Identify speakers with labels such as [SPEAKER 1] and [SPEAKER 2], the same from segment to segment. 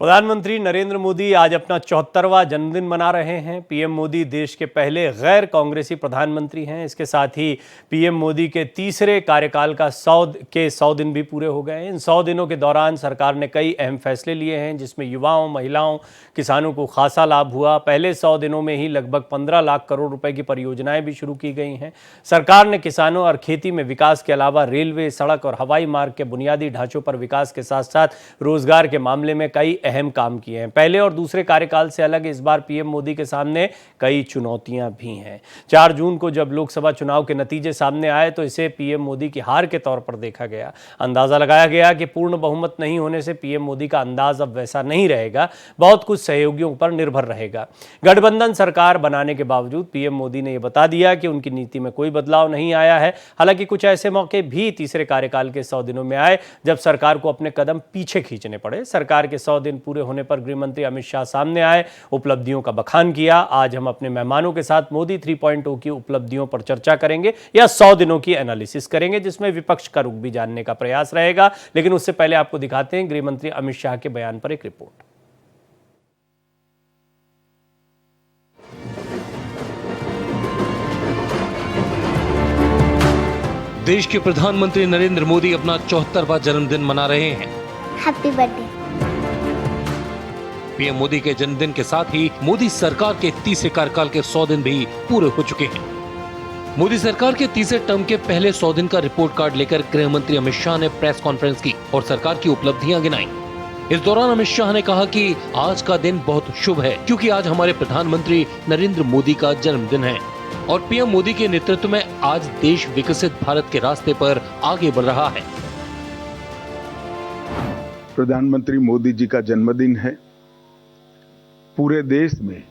[SPEAKER 1] प्रधानमंत्री नरेंद्र मोदी आज अपना 74वां जन्मदिन मना रहे हैं। पीएम मोदी देश के पहले गैर कांग्रेसी प्रधानमंत्री हैं। इसके साथ ही पीएम मोदी के तीसरे कार्यकाल का 100 दिन भी पूरे हो गए हैं। इन 100 दिनों के दौरान सरकार ने कई अहम फैसले लिए हैं, जिसमें युवाओं, महिलाओं, किसानों को खासा लाभ हुआ। पहले 100 दिनों में ही लगभग 15 लाख करोड़ रुपए की परियोजनाएं भी शुरू की गई हैं। सरकार ने किसानों और खेती में विकास के अलावा रेलवे, सड़क और हवाई मार्ग के बुनियादी ढांचों पर विकास के साथ साथ रोजगार के मामले में कई अहम काम किए हैं। पहले और दूसरे कार्यकाल से अलग इस बार पीएम मोदी के सामने कई चुनौतियां भी हैं। 4 जून को जब लोकसभा चुनाव के नतीजे सामने आए तो इसे पीएम मोदी की हार के तौर पर देखा गया। अंदाजा लगाया गया कि पूर्ण बहुमत नहीं होने से पीएम मोदी का अंदाज अब वैसा नहीं रहेगा, बहुत कुछ सहयोगियों पर निर्भर रहेगा। गठबंधन सरकार बनाने के बावजूद पीएम मोदी ने यह बता दिया कि उनकी नीति में कोई बदलाव नहीं आया है। हालांकि कुछ ऐसे मौके भी तीसरे कार्यकाल के 100 दिनों में आए जब सरकार को अपने कदम पीछे खींचने पड़े। सरकार के 100 दिन पूरे होने पर गृह मंत्री अमित शाह सामने आए, उपलब्धियों का बखान किया। आज हम अपने मेहमानों के साथ मोदी 3.0 की उपलब्धियों पर चर्चा करेंगे या 100 दिनों की एनालिसिस करेंगे, जिसमें विपक्ष का रुख भी जानने का प्रयास रहेगा। लेकिन उससे पहले आपको दिखाते हैं गृह मंत्री अमित शाह के बयान पर एक रिपोर्ट।
[SPEAKER 2] देश के प्रधानमंत्री नरेंद्र मोदी अपना 74वां जन्मदिन मना रहे हैं।
[SPEAKER 3] Happy birthday.
[SPEAKER 2] पीएम मोदी के जन्मदिन के साथ ही मोदी सरकार के तीसरे कार्यकाल के 100 दिन भी पूरे हो चुके हैं। मोदी सरकार के तीसरे टर्म के पहले 100 दिन का रिपोर्ट कार्ड लेकर गृह मंत्री अमित शाह ने प्रेस कॉन्फ्रेंस की और सरकार की उपलब्धियां गिनाई। इस दौरान अमित शाह ने कहा कि आज का दिन बहुत शुभ है, क्योंकि आज हमारे प्रधानमंत्री नरेंद्र मोदी का जन्मदिन है और पीएम मोदी के नेतृत्व में आज देश विकसित भारत के रास्ते पर आगे बढ़ रहा है।
[SPEAKER 4] प्रधानमंत्री मोदी जी का जन्मदिन है। पूरे देश में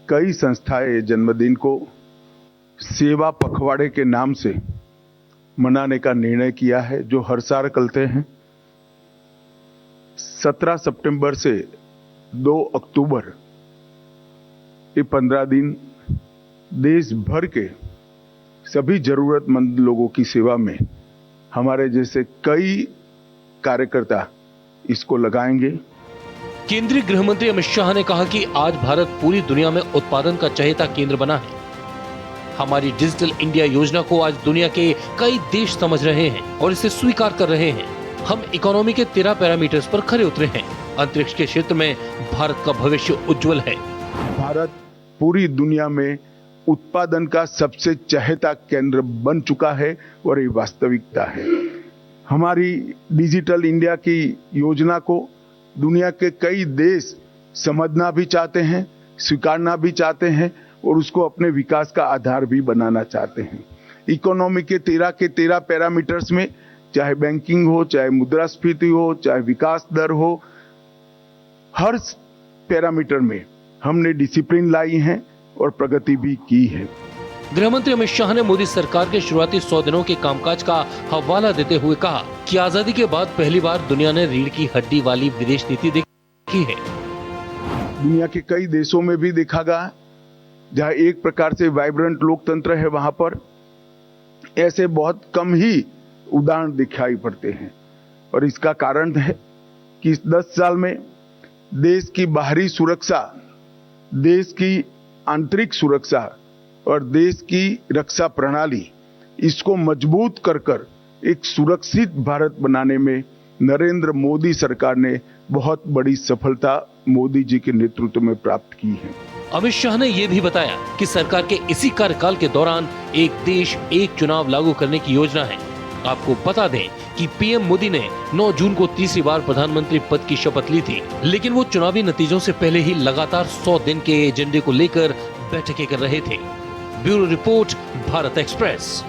[SPEAKER 4] कई संस्थाएं जन्मदिन को सेवा पखवाड़े के नाम से मनाने का निर्णय किया है, जो हर साल करते हैं। 17 सितंबर से 2 अक्टूबर ये 15 दिन देश भर के सभी जरूरतमंद लोगों की सेवा में हमारे जैसे कई कार्यकर्ता इसको लगाएंगे।
[SPEAKER 2] केंद्रीय गृह मंत्री अमित शाह ने कहा कि आज भारत पूरी दुनिया में उत्पादन का चहेता केंद्र बना है। हमारी डिजिटल इंडिया योजना को आज दुनिया के कई देश समझ रहे हैं और इसे स्वीकार कर रहे हैं। हम इकोनॉमी के 13 पैरामीटर्स पर खरे उतरे हैं। अंतरिक्ष के क्षेत्र में भारत का भविष्य उज्जवल है।
[SPEAKER 4] भारत पूरी दुनिया में उत्पादन का सबसे चहेता केंद्र बन चुका है और ये वास्तविकता है। हमारी डिजिटल इंडिया की योजना को दुनिया के कई देश समझना भी चाहते हैं, स्वीकारना भी चाहते हैं और उसको अपने विकास का आधार भी बनाना चाहते हैं। इकोनॉमी के 13 पैरामीटर्स में, चाहे बैंकिंग हो, चाहे मुद्रास्फीति हो, चाहे विकास दर हो, हर पैरामीटर में हमने डिसिप्लिन लाई है और प्रगति भी की है।
[SPEAKER 2] गृह मंत्री अमित शाह ने मोदी सरकार के शुरुआती 100 दिनों के कामकाज का हवाला देते हुए कहा कि आजादी के बाद पहली बार दुनिया ने रीढ़ की हड्डी वाली विदेश नीति देखी है।
[SPEAKER 4] दुनिया के कई देशों में भी देखा गया, जहां एक प्रकार से वाइब्रेंट लोकतंत्र है, वहां पर ऐसे बहुत कम ही उदाहरण दिखाई पड़ते हैं। और इसका कारण है कि इस 10 साल में देश की बाहरी सुरक्षा, देश की आंतरिक सुरक्षा और देश की रक्षा प्रणाली, इसको मजबूत कर एक सुरक्षित भारत बनाने में नरेंद्र मोदी सरकार ने बहुत बड़ी सफलता मोदी जी के नेतृत्व में प्राप्त की है।
[SPEAKER 2] अमित शाह ने यह भी बताया कि सरकार के इसी कार्यकाल के दौरान एक देश एक चुनाव लागू करने की योजना है। आपको बता दें कि पीएम मोदी ने 9 जून को तीसरी बार प्रधानमंत्री पद की शपथ ली थी, लेकिन वो चुनावी नतीजों से पहले ही लगातार 100 दिन के एजेंडे को लेकर बैठकें कर रहे थे। Bureau report, Bharat express.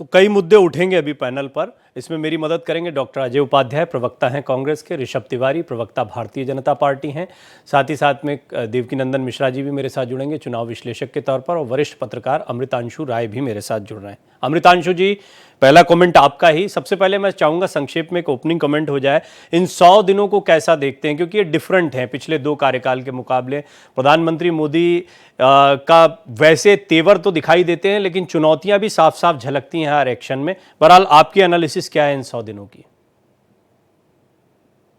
[SPEAKER 1] तो कई मुद्दे उठेंगे अभी पैनल पर। इसमें मेरी मदद करेंगे डॉक्टर अजय उपाध्याय, प्रवक्ता हैं कांग्रेस के, ऋषभ तिवारी, प्रवक्ता भारतीय जनता पार्टी हैं, साथ में देवकीनंदन मिश्रा जी भी मेरे साथ जुड़ेंगे चुनाव विश्लेषक के तौर पर, और वरिष्ठ पत्रकार अमृतांशु राय भी मेरे साथ जुड़ रहे हैं। अमृतांशु जी, पहला कमेंट आपका ही। सबसे पहले मैं चाहूंगा संक्षेप में एक ओपनिंग कमेंट हो जाए, इन 100 दिनों को कैसा देखते हैं, क्योंकि ये डिफरेंट है पिछले 2 कार्यकाल के मुकाबले। प्रधानमंत्री मोदी का वैसे तेवर तो दिखाई देते हैं, लेकिन चुनौतियां भी साफ साफ झलकती हैं हर एक्शन में। बहरहाल आपकी एनालिसिस क्या है इन 100 दिनों की?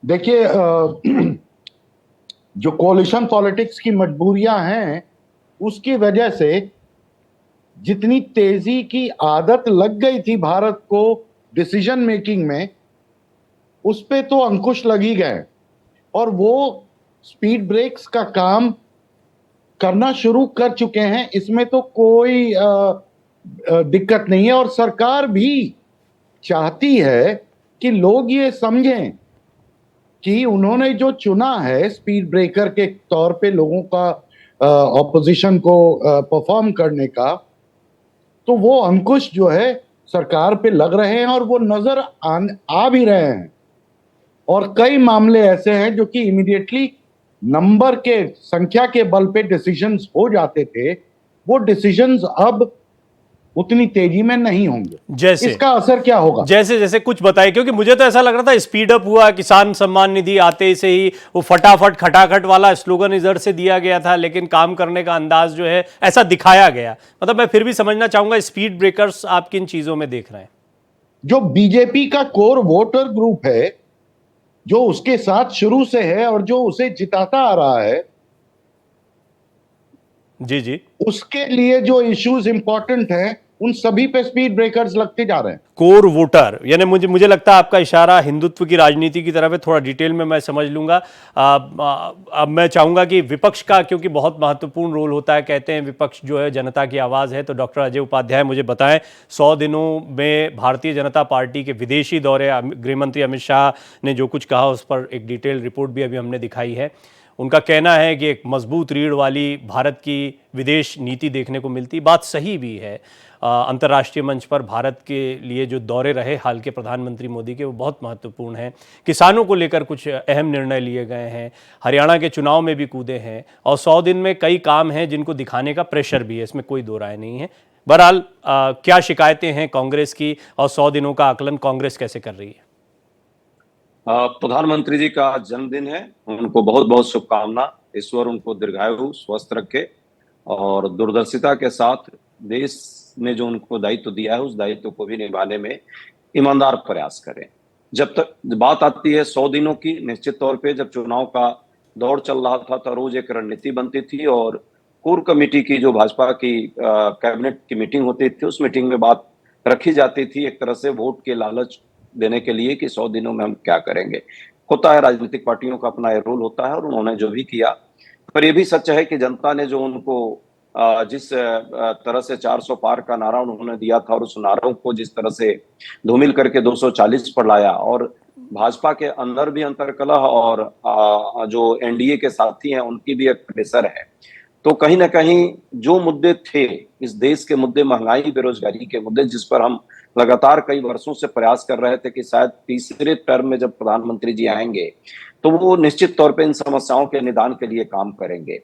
[SPEAKER 3] देखिए, जो कोलिशन पॉलिटिक्स की मजबूरियां हैं, उसकी वजह से जितनी तेजी की आदत लग गई थी भारत को डिसीजन मेकिंग में, उस पे तो अंकुश लग ही गए और वो स्पीड ब्रेक्स का काम करना शुरू कर चुके हैं। इसमें तो कोई दिक्कत नहीं है और सरकार भी चाहती है कि लोग ये समझें कि उन्होंने जो चुना है स्पीड ब्रेकर के तौर पे लोगों का ऑपोजिशन को परफॉर्म करने का, तो वो अंकुश जो है सरकार पे लग रहे हैं और वो नजर आ भी रहे हैं। और कई मामले ऐसे हैं जो कि इमीडिएटली नंबर के संख्या के बल पे डिसीजंस हो जाते थे, वो डिसीजंस अब उतनी तेजी में नहीं होंगे।
[SPEAKER 1] जैसे
[SPEAKER 3] इसका असर क्या होगा?
[SPEAKER 1] जैसे जैसे कुछ बताइए, क्योंकि मुझे तो ऐसा लग रहा था स्पीड अप हुआ, किसान सम्मान निधि आते से ही वो फटाफट खटाखट वाला स्लोगन इधर से दिया गया था, लेकिन काम करने का अंदाज जो है ऐसा दिखाया गया। मतलब मैं फिर भी समझना चाहूंगा स्पीड ब्रेकर्स आप किन चीजों में देख रहे हैं?
[SPEAKER 3] जो बीजेपी का कोर वोटर ग्रुप है, जो उसके साथ शुरू से है और जो उसे जिताता आ रहा है,
[SPEAKER 1] जी जी,
[SPEAKER 3] उसके लिए जो इश्यूज इंपॉर्टेंट हैं, उन सभी पे स्पीड ब्रेकर्स लगते जा रहे हैं।
[SPEAKER 1] कोर वोटर, यानी मुझे लगता है आपका इशारा हिंदुत्व की राजनीति की तरफ है। थोड़ा डिटेल में मैं समझ लूंगा। अब मैं चाहूंगा कि विपक्ष का, क्योंकि बहुत महत्वपूर्ण रोल होता है, कहते हैं विपक्ष जो है जनता की आवाज़ है, तो डॉक्टर अजय उपाध्याय मुझे बताएं 100 दिनों में भारतीय जनता पार्टी के विदेशी दौरे, गृहमंत्री अमित शाह ने जो कुछ कहा उस पर एक डिटेल रिपोर्ट भी अभी हमने दिखाई है। उनका कहना है कि एक मजबूत रीढ़ वाली भारत की विदेश नीति देखने को मिलती। बात सही भी है। अंतर्राष्ट्रीय मंच पर भारत के लिए जो दौरे रहे हाल के प्रधानमंत्री मोदी के, वो बहुत महत्वपूर्ण हैं। किसानों को लेकर कुछ अहम निर्णय लिए गए हैं, हरियाणा के चुनाव में भी कूदे हैं, और 100 दिन में कई काम हैं जिनको दिखाने का प्रेशर भी है, इसमें कोई दो राय नहीं है। बहरहाल क्या शिकायतें हैं कांग्रेस की, और 100 दिनों का आकलन कांग्रेस कैसे कर रही है?
[SPEAKER 5] प्रधानमंत्री जी का जन्मदिन है, उनको बहुत बहुत शुभकामना। ईश्वर उनको दीर्घायु स्वस्थ रखे और दूरदर्शिता के साथ देश ने जो उनको दायित्व दिया है उस दायित्व को भी निभाने में ईमानदार प्रयास करें। जब तक बात आती है 100 दिनों की, निश्चित तौर पे जब चुनाव का दौर चल रहा था तो रोज एक रणनीति बनती थी और कोर कमेटी की जो भाजपा की कैबिनेट की मीटिंग होती थी, उस मीटिंग में बात रखी जाती थी एक तरह से वोट के लालच देने के लिए कि 100 दिनों में हम क्या करेंगे। होता है, राजनीतिक पार्टियों का अपना रोल होता है और उन्होंने जो भी किया। पर यह भी सच है कि जनता ने जो उनको जिस तरह से 400 पार का नारा उन्होंने दिया था और उस नारों को जिस तरह से धूमिल करके 240 पर लाया, और भाजपा के अंदर भी अंतर्कलह और जो एनडीए के साथी हैं उनकी भी एक प्रेशर है। तो कहीं ना कहीं जो मुद्दे थे, इस देश के मुद्दे, महंगाई, बेरोजगारी के मुद्दे, जिस पर हम लगातार कई वर्षों से प्रयास कर रहे थे कि शायद तीसरे टर्म में जब प्रधानमंत्री जी आएंगे तो वो निश्चित तौर पे इन समस्याओं के निदान के लिए काम करेंगे।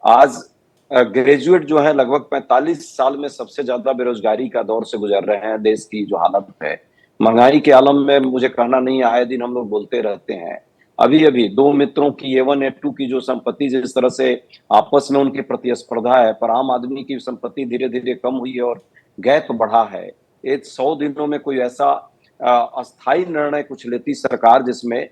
[SPEAKER 5] आज ग्रेजुएट जो है लगभग 45 साल में सबसे ज्यादा बेरोजगारी का दौर से गुजर रहे हैं। देश की जो हालत है, महंगाई के आलम में, मुझे कहना नहीं, आए दिन हम लोग बोलते रहते हैं। अभी अभी 2 मित्रों की A1 A2 की जो संपत्ति जिस तरह से आपस में उनकी प्रतिस्पर्धा है, पर आम आदमी की संपत्ति धीरे धीरे कम हुई है और गैप बढ़ा है। 100 दिनों में कोई ऐसा अस्थायी निर्णय कुछ लेती सरकार जिसमें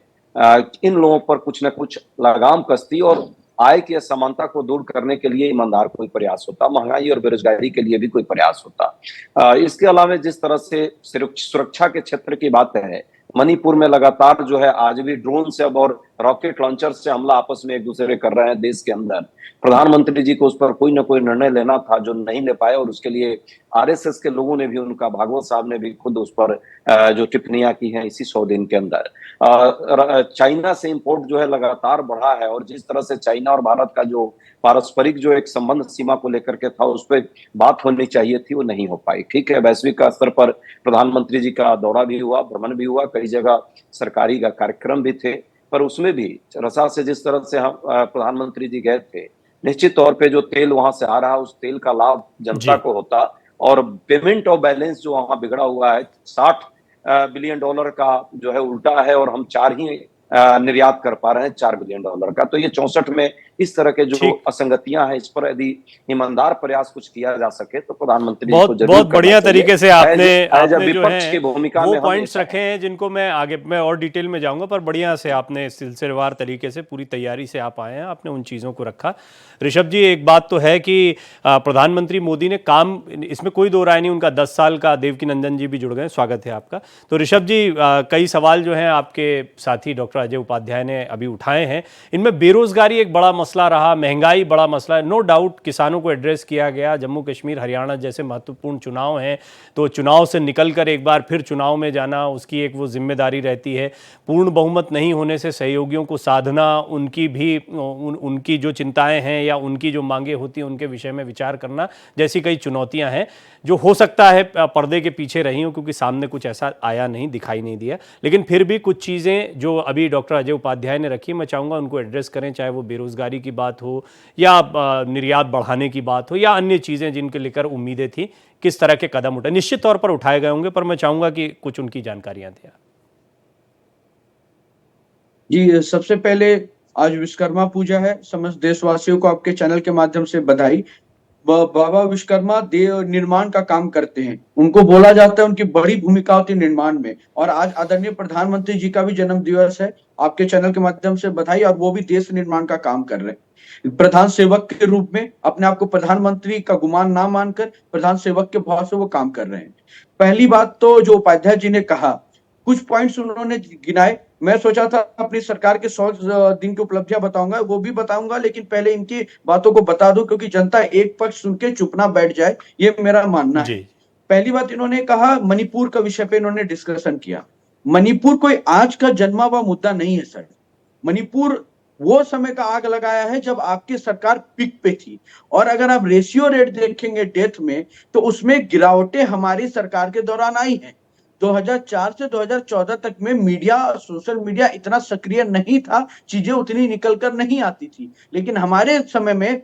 [SPEAKER 5] इन लोगों पर कुछ न कुछ लगाम कसती और आय की असमानता को दूर करने के लिए ईमानदार कोई प्रयास होता, महंगाई और बेरोजगारी के लिए भी कोई प्रयास होता। इसके अलावा जिस तरह से सुरक्षा के क्षेत्र की बात है, मणिपुर में लगातार जो है आज भी ड्रोन से अब और रॉकेट लॉन्चर से हमला आपस में एक दूसरे कर रहे हैं देश के अंदर। प्रधानमंत्री जी को उस पर कोई ना कोई निर्णय लेना था जो नहीं ले पाए, और उसके लिए आरएसएस के लोगों ने भी, उनका भागवत साहब ने भी खुद उस पर जो टिप्पणियां की हैं इसी 100 दिन के अंदर। चाइना से इंपोर्ट जो है लगातार बढ़ा है, और जिस तरह से चाइना और भारत का जो पारस्परिक जो एक संबंध सीमा को लेकर के था, उस पर बात होनी चाहिए थी, वो नहीं हो पाई। ठीक है, वैश्विक स्तर पर प्रधानमंत्री जी का दौरा भी हुआ, भ्रमण भी हुआ, कई जगह सरकारी का कार्यक्रम भी थे, पर उसमें भी रसा से जिस तरह से हम प्रधानमंत्री जी गए थे, निश्चित तौर पे जो तेल वहां से आ रहा है उस तेल का लाभ जनता को होता और पेमेंट ऑफ बैलेंस जो वहां बिगड़ा हुआ है, $60 बिलियन का जो है उल्टा है, और हम 4 ही निर्यात कर पा रहे हैं $4 बिलियन का। तो ये 64 में इस तरह के जो
[SPEAKER 1] ठीक।
[SPEAKER 5] असंगतियां हैं, इस पर यदि ईमानदार प्रयास कुछ किया जा सके तो प्रधानमंत्री जी
[SPEAKER 1] बहुत
[SPEAKER 5] को जरूर
[SPEAKER 1] बहुत
[SPEAKER 5] करना
[SPEAKER 1] बढ़िया
[SPEAKER 5] चाहिए।
[SPEAKER 1] तरीके से आपने जो
[SPEAKER 5] विपक्ष की
[SPEAKER 1] है
[SPEAKER 5] भूमिका
[SPEAKER 1] वो
[SPEAKER 5] में हम
[SPEAKER 1] पॉइंट्स
[SPEAKER 5] ये
[SPEAKER 1] रखे हैं जिनको मैं और डिटेल में जाऊंगा, पर बढ़िया से आपने सिलसिलेवार तरीके से पूरी तैयारी से आप आए हैं, आपने उन चीज़ों को रखा। ऋषभ जी, एक बात तो है कि प्रधानमंत्री मोदी ने काम, इसमें कोई दो राय नहीं, उनका 10 साल का, देवकी नंदन जी भी जुड़ गए, स्वागत है आपका। तो ऋषभ जी, कई सवाल जो हैं आपके साथी डॉक्टर अजय उपाध्याय ने अभी उठाए हैं, इनमें बेरोजगारी एक बड़ा मसला रहा, महंगाई बड़ा मसला है, नो डाउट किसानों को एड्रेस किया गया, जम्मू कश्मीर हरियाणा जैसे महत्वपूर्ण चुनाव हैं तो चुनाव से निकलकर एक बार फिर चुनाव में जाना, उसकी एक वो जिम्मेदारी रहती है, पूर्ण बहुमत नहीं होने से सहयोगियों को साधना, उनकी भी उनकी जो चिंताएं हैं या उनकी जो मांगे होती हैं उनके विषय में विचार करना, जैसी कई चुनौतियां हैं जो हो सकता है पर्दे के पीछे रही हों क्योंकि सामने कुछ ऐसा आया नहीं, दिखाई नहीं दिया, लेकिन फिर भी कुछ चीज़ें जो अभी डॉक्टर अजय उपाध्याय ने रखी, मैं चाहूँगा उनको एड्रेस करें, चाहे वो बेरोजगारी की बात हो या निर्यात बढ़ाने की बात हो या अन्य चीज़ें जिनके लेकर उम्मीदें थी, किस तरह के कदम उठाए, निश्चित तौर पर उठाए गए होंगे, पर मैं चाहूँगा कि कुछ उनकी जानकारियाँ दें।
[SPEAKER 6] जी, सबसे पहले आज विश्वकर्मा पूजा है, समस्त देशवासियों को आपके चैनल के माध्यम से बधाई। बाबा विश्वकर्मा देव निर्माण का काम करते हैं, उनको बोला जाता है उनकी बड़ी भूमिका होती है निर्माण में, और आज आदरणीय प्रधानमंत्री जी का भी जन्म दिवस है, आपके चैनल के माध्यम से बधाई। और वो भी देश निर्माण का काम कर रहे हैं, प्रधान सेवक के रूप में, अपने आप को प्रधानमंत्री का गुमान ना मानकर प्रधान सेवक के भाव से वो काम कर रहे हैं। पहली बात तो जो उपाध्याय जी ने कहा, कुछ पॉइंट्स उन्होंने गिनाए, मैं सोचा था अपनी सरकार के 100 दिन की उपलब्धियां बताऊंगा, वो भी बताऊंगा, लेकिन पहले इनकी बातों को बता दूं क्योंकि जनता एक पक्ष सुन के चुप ना बैठ जाए, ये मेरा मानना है। पहली बात इन्होंने कहा, मणिपुर का विषय पे इन्होंने डिस्कशन किया। मणिपुर कोई आज का जन्मा हुआ मुद्दा नहीं है सर। मणिपुर वो समय का आग लगाया है जब आपकी सरकार पिक पे थी, और अगर आप रेशियो रेट देखेंगे डेथ में तो उसमें गिरावटें हमारी सरकार के दौरान आई हैं। 2004 से 2014 तक में मीडिया, सोशल मीडिया इतना सक्रिय नहीं था, चीजें उतनी निकल कर नहीं आती थी, लेकिन हमारे समय में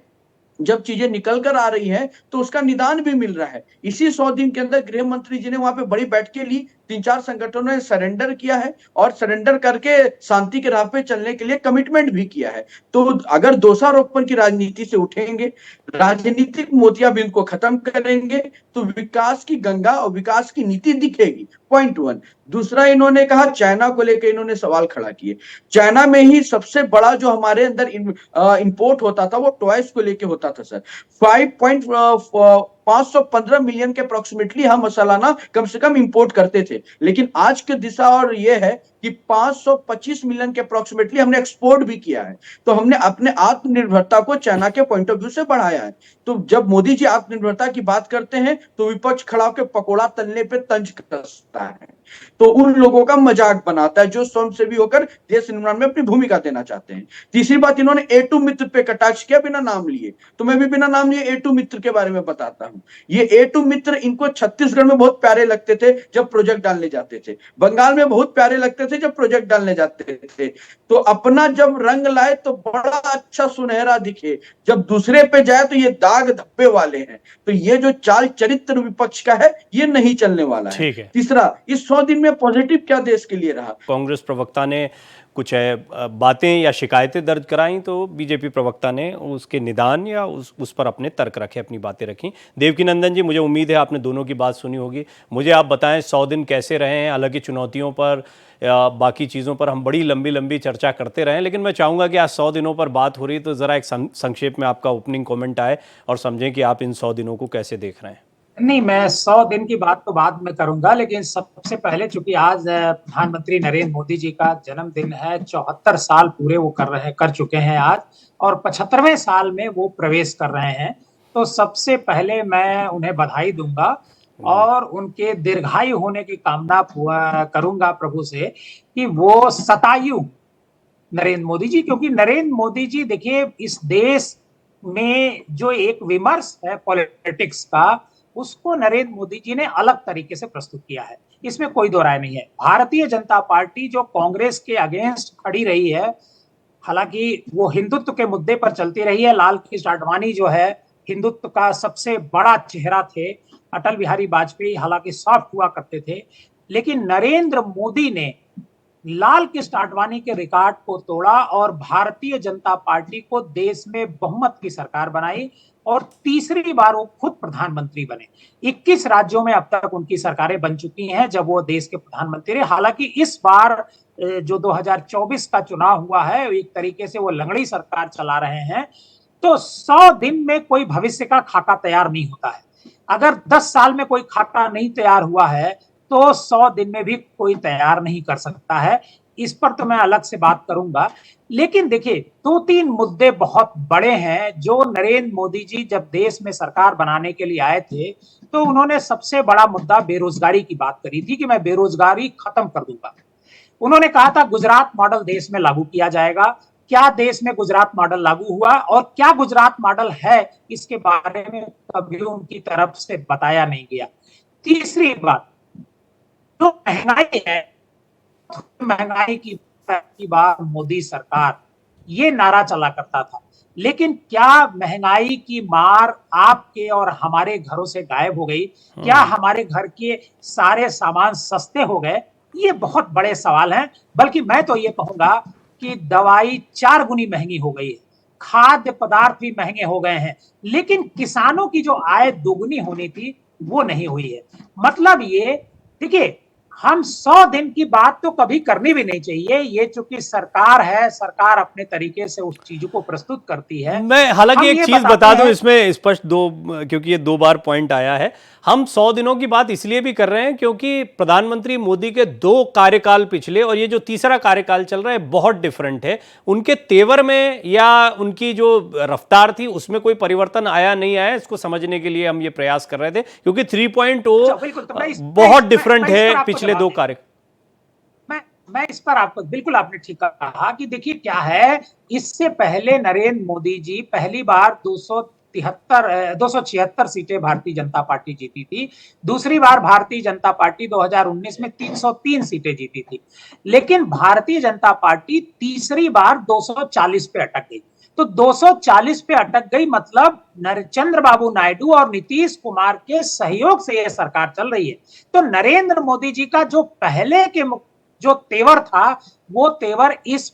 [SPEAKER 6] जब चीजें निकल कर आ रही हैं तो उसका निदान भी मिल रहा है। इसी 100 दिन के अंदर गृह मंत्री जी ने वहां पे बड़ी बैठकें ली, 3-4 संगठनों ने सरेंडर किया है और सरेंडर करके शांति के राह पे चलने के लिए कमिटमेंट भी किया है। तो अगर दोषारोपण की राजनीति से उठेंगे, राजनीतिक मोतियाबिंद को खत्म करेंगे तो विकास की गंगा और विकास की नीति दिखेगी, पॉइंट 1। दूसरा, इन्होंने कहा चाइना को लेकर इन्होंने सवाल खड़ा किए। चाइना में ही सबसे बड़ा जो हमारे अंदर इंपोर्ट होता था वो टॉयज को लेकर होता था सर। 515 मिलियन के अप्रोक्सीमेटली हम मसालाना कम से कम इंपोर्ट करते थे, लेकिन आज की दिशा और ये है कि 525 मिलियन के अप्रोक्सीमेटली हमने एक्सपोर्ट भी किया है। तो हमने अपने आत्मनिर्भरता को चाइना के पॉइंट ऑफ व्यू से बढ़ाया है। तो जब मोदी जी आत्मनिर्भरता की बात करते हैं तो विपक्ष खड़ा होकर पकोड़ा तलने पे तंज कसता है, तो उन लोगों का मजाक बनाता है जो स्वयंसेवी होकर देश निर्माण में अपनी भूमिका देना चाहते हैं। तीसरी बात, इन्होंने A2 मित्र पे कटाक्ष किया बिना नाम लिए, तो मैं भी बिना नाम लिए A2 मित्र के बारे में बताता हूं। ये A2 मित्र इनको छत्तीसगढ़ में बहुत प्यारे लगते थे जब प्रोजेक्ट डालने जाते थे, बंगाल में बहुत प्यारे लगते थे जब प्रोजेक्ट डालने जाते थे, तो अपना जब रंग लाए तो बड़ा अच्छा सुनहरा दिखे, जब दूसरे पे जाए तो ये दाग धब्बे वाले हैं। तो ये जो चाल चरित्र विपक्ष का है ये नहीं चलने वाला है। तीसरा, इस 100 दिन में पॉजिटिव क्या देश के लिए रहा?
[SPEAKER 1] कांग्रेस प्रवक्ता ने कुछ बातें या शिकायतें दर्ज कराई तो बीजेपी प्रवक्ता ने उसके निदान या उस पर अपने तर्क रखे, अपनी बातें रखी। देवकी नंदन जी, मुझे उम्मीद है आपने दोनों की बात सुनी होगी, मुझे आप बताएं 100 दिन कैसे रहे हैं। हालांकि चुनौतियों पर या बाकी चीज़ों पर हम बड़ी लंबी लंबी चर्चा करते रहे, लेकिन मैं चाहूँगा कि आज 100 दिनों पर बात हो रही है तो ज़रा एक संक्षेप में आपका ओपनिंग कॉमेंट आए और समझें कि आप इन 100 दिनों को कैसे देख रहे हैं।
[SPEAKER 7] नहीं, मैं 100 दिन की बात तो बाद में करूंगा, लेकिन सबसे पहले चूंकि आज प्रधानमंत्री नरेंद्र मोदी जी का जन्मदिन है, 74 साल पूरे वो कर चुके हैं आज, और 75वें साल में वो प्रवेश कर रहे हैं, तो सबसे पहले मैं उन्हें बधाई दूंगा और उनके दीर्घायु होने की कामना करूंगा प्रभु से कि वो शतायु नरेंद्र मोदी जी, क्योंकि नरेंद्र मोदी जी देखिए इस देश में जो एक विमर्श है पॉलिटिक्स का, उसको नरेंद्र मोदी जी ने अलग तरीके से प्रस्तुत किया है, इसमें कोई दो राय नहीं है। भारतीय जनता पार्टी जो कांग्रेस के अगेंस्ट खड़ी रही है, हालांकि वो हिंदुत्व के मुद्दे पर चलती रही है, लाल कृष्ण आडवाणी जो है हिंदुत्व का सबसे बड़ा चेहरा थे, अटल बिहारी वाजपेयी हालांकि सॉफ्ट हुआ करते थे, लेकिन नरेंद्र मोदी ने लाल कृष्ण आडवाणी के रिकॉर्ड को तोड़ा और भारतीय जनता पार्टी को देश में बहुमत की सरकार बनाई और तीसरी बार वो खुद प्रधानमंत्री बने। 21 राज्यों में अब तक उनकी सरकारें बन चुकी हैं जब वो देश के प्रधानमंत्री रहे। हालांकि इस बार जो 2024 का चुनाव हुआ है, एक तरीके से वो लंगड़ी सरकार चला रहे हैं। तो 100 दिन में कोई भविष्य का खाका तैयार नहीं होता है। अगर 10 साल में कोई खाका नहीं तैयार हुआ है तो 100 दिन में भी कोई तैयार नहीं कर सकता है। इस पर तो मैं अलग से बात करूंगा, लेकिन देखिए 2-3 मुद्दे बहुत बड़े हैं जो नरेंद्र मोदी जी जब देश में सरकार बनाने के लिए आए थे तो उन्होंने सबसे बड़ा मुद्दा बेरोजगारी की बात करी थी कि मैं बेरोजगारी खत्म कर दूंगा। उन्होंने कहा था गुजरात मॉडल देश में लागू किया जाएगा। क्या देश में गुजरात मॉडल लागू हुआ और क्या गुजरात मॉडल है, इसके बारे में कभी उनकी तरफ से बताया नहीं गया। तीसरी बात, जो महंगाई है, महंगाई की बार मोदी सरकार ये नारा चला करता था, लेकिन क्या महंगाई की मार आपके और हमारे घरों से गायब हो गई? क्या हमारे घर के सारे सामान सस्ते हो गए? ये बहुत बड़े सवाल हैं। बल्कि मैं तो ये कहूंगा कि दवाई 4 गुनी महंगी हो गई है, खाद्य पदार्थ भी महंगे हो गए हैं, लेकिन किसानों की जो आय दोगुनी होनी थी वो नहीं हुई है। मतलब ये देखिए, हम 100 दिन की बात तो कभी करनी भी नहीं चाहिए। ये चूंकि सरकार है, सरकार अपने तरीके से उस चीज को प्रस्तुत करती है।
[SPEAKER 1] मैं हालांकि
[SPEAKER 7] हम
[SPEAKER 1] एक
[SPEAKER 7] ये
[SPEAKER 1] चीज
[SPEAKER 7] बताते
[SPEAKER 1] बता दूं
[SPEAKER 7] हैं-
[SPEAKER 1] इसमें स्पष्ट क्योंकि ये 2 बार पॉइंट आया है। हम 100 दिनों की बात इसलिए भी कर रहे हैं क्योंकि प्रधानमंत्री मोदी के 2 कार्यकाल पिछले और ये जो तीसरा कार्यकाल चल रहा है बहुत डिफरेंट है। उनके तेवर में या उनकी जो रफ्तार थी उसमें कोई परिवर्तन आया नहीं आया, इसको समझने के लिए हम ये प्रयास कर रहे थे क्योंकि 3.0
[SPEAKER 7] बिल्कुल, तो मैं
[SPEAKER 1] बहुत डिफरेंट
[SPEAKER 7] मैं इस
[SPEAKER 1] है
[SPEAKER 7] पर आपको
[SPEAKER 1] पिछले
[SPEAKER 7] जवाब
[SPEAKER 1] 2
[SPEAKER 7] दूं।
[SPEAKER 1] कार्य।
[SPEAKER 7] मैं इस पर आपको बिल्कुल, आपने ठीक कहा कि देखिए क्या है, इससे पहले नरेंद्र मोदी जी पहली बार 276 सीटें भारतीय जनता पार्टी जीती थी। दूसरी बार भारतीय जनता पार्टी 2019 में 303 सीटें जीती थी, लेकिन भारतीय जनता पार्टी तीसरी बार 240 पे अटक गई। तो 240 पे अटक गई मतलब चंद्रबाबू नायडू और नीतीश कुमार के सहयोग से यह सरकार चल रही है। तो नरेंद्र मोदी जी का जो पहले के जो तेवर था वो तेवर इस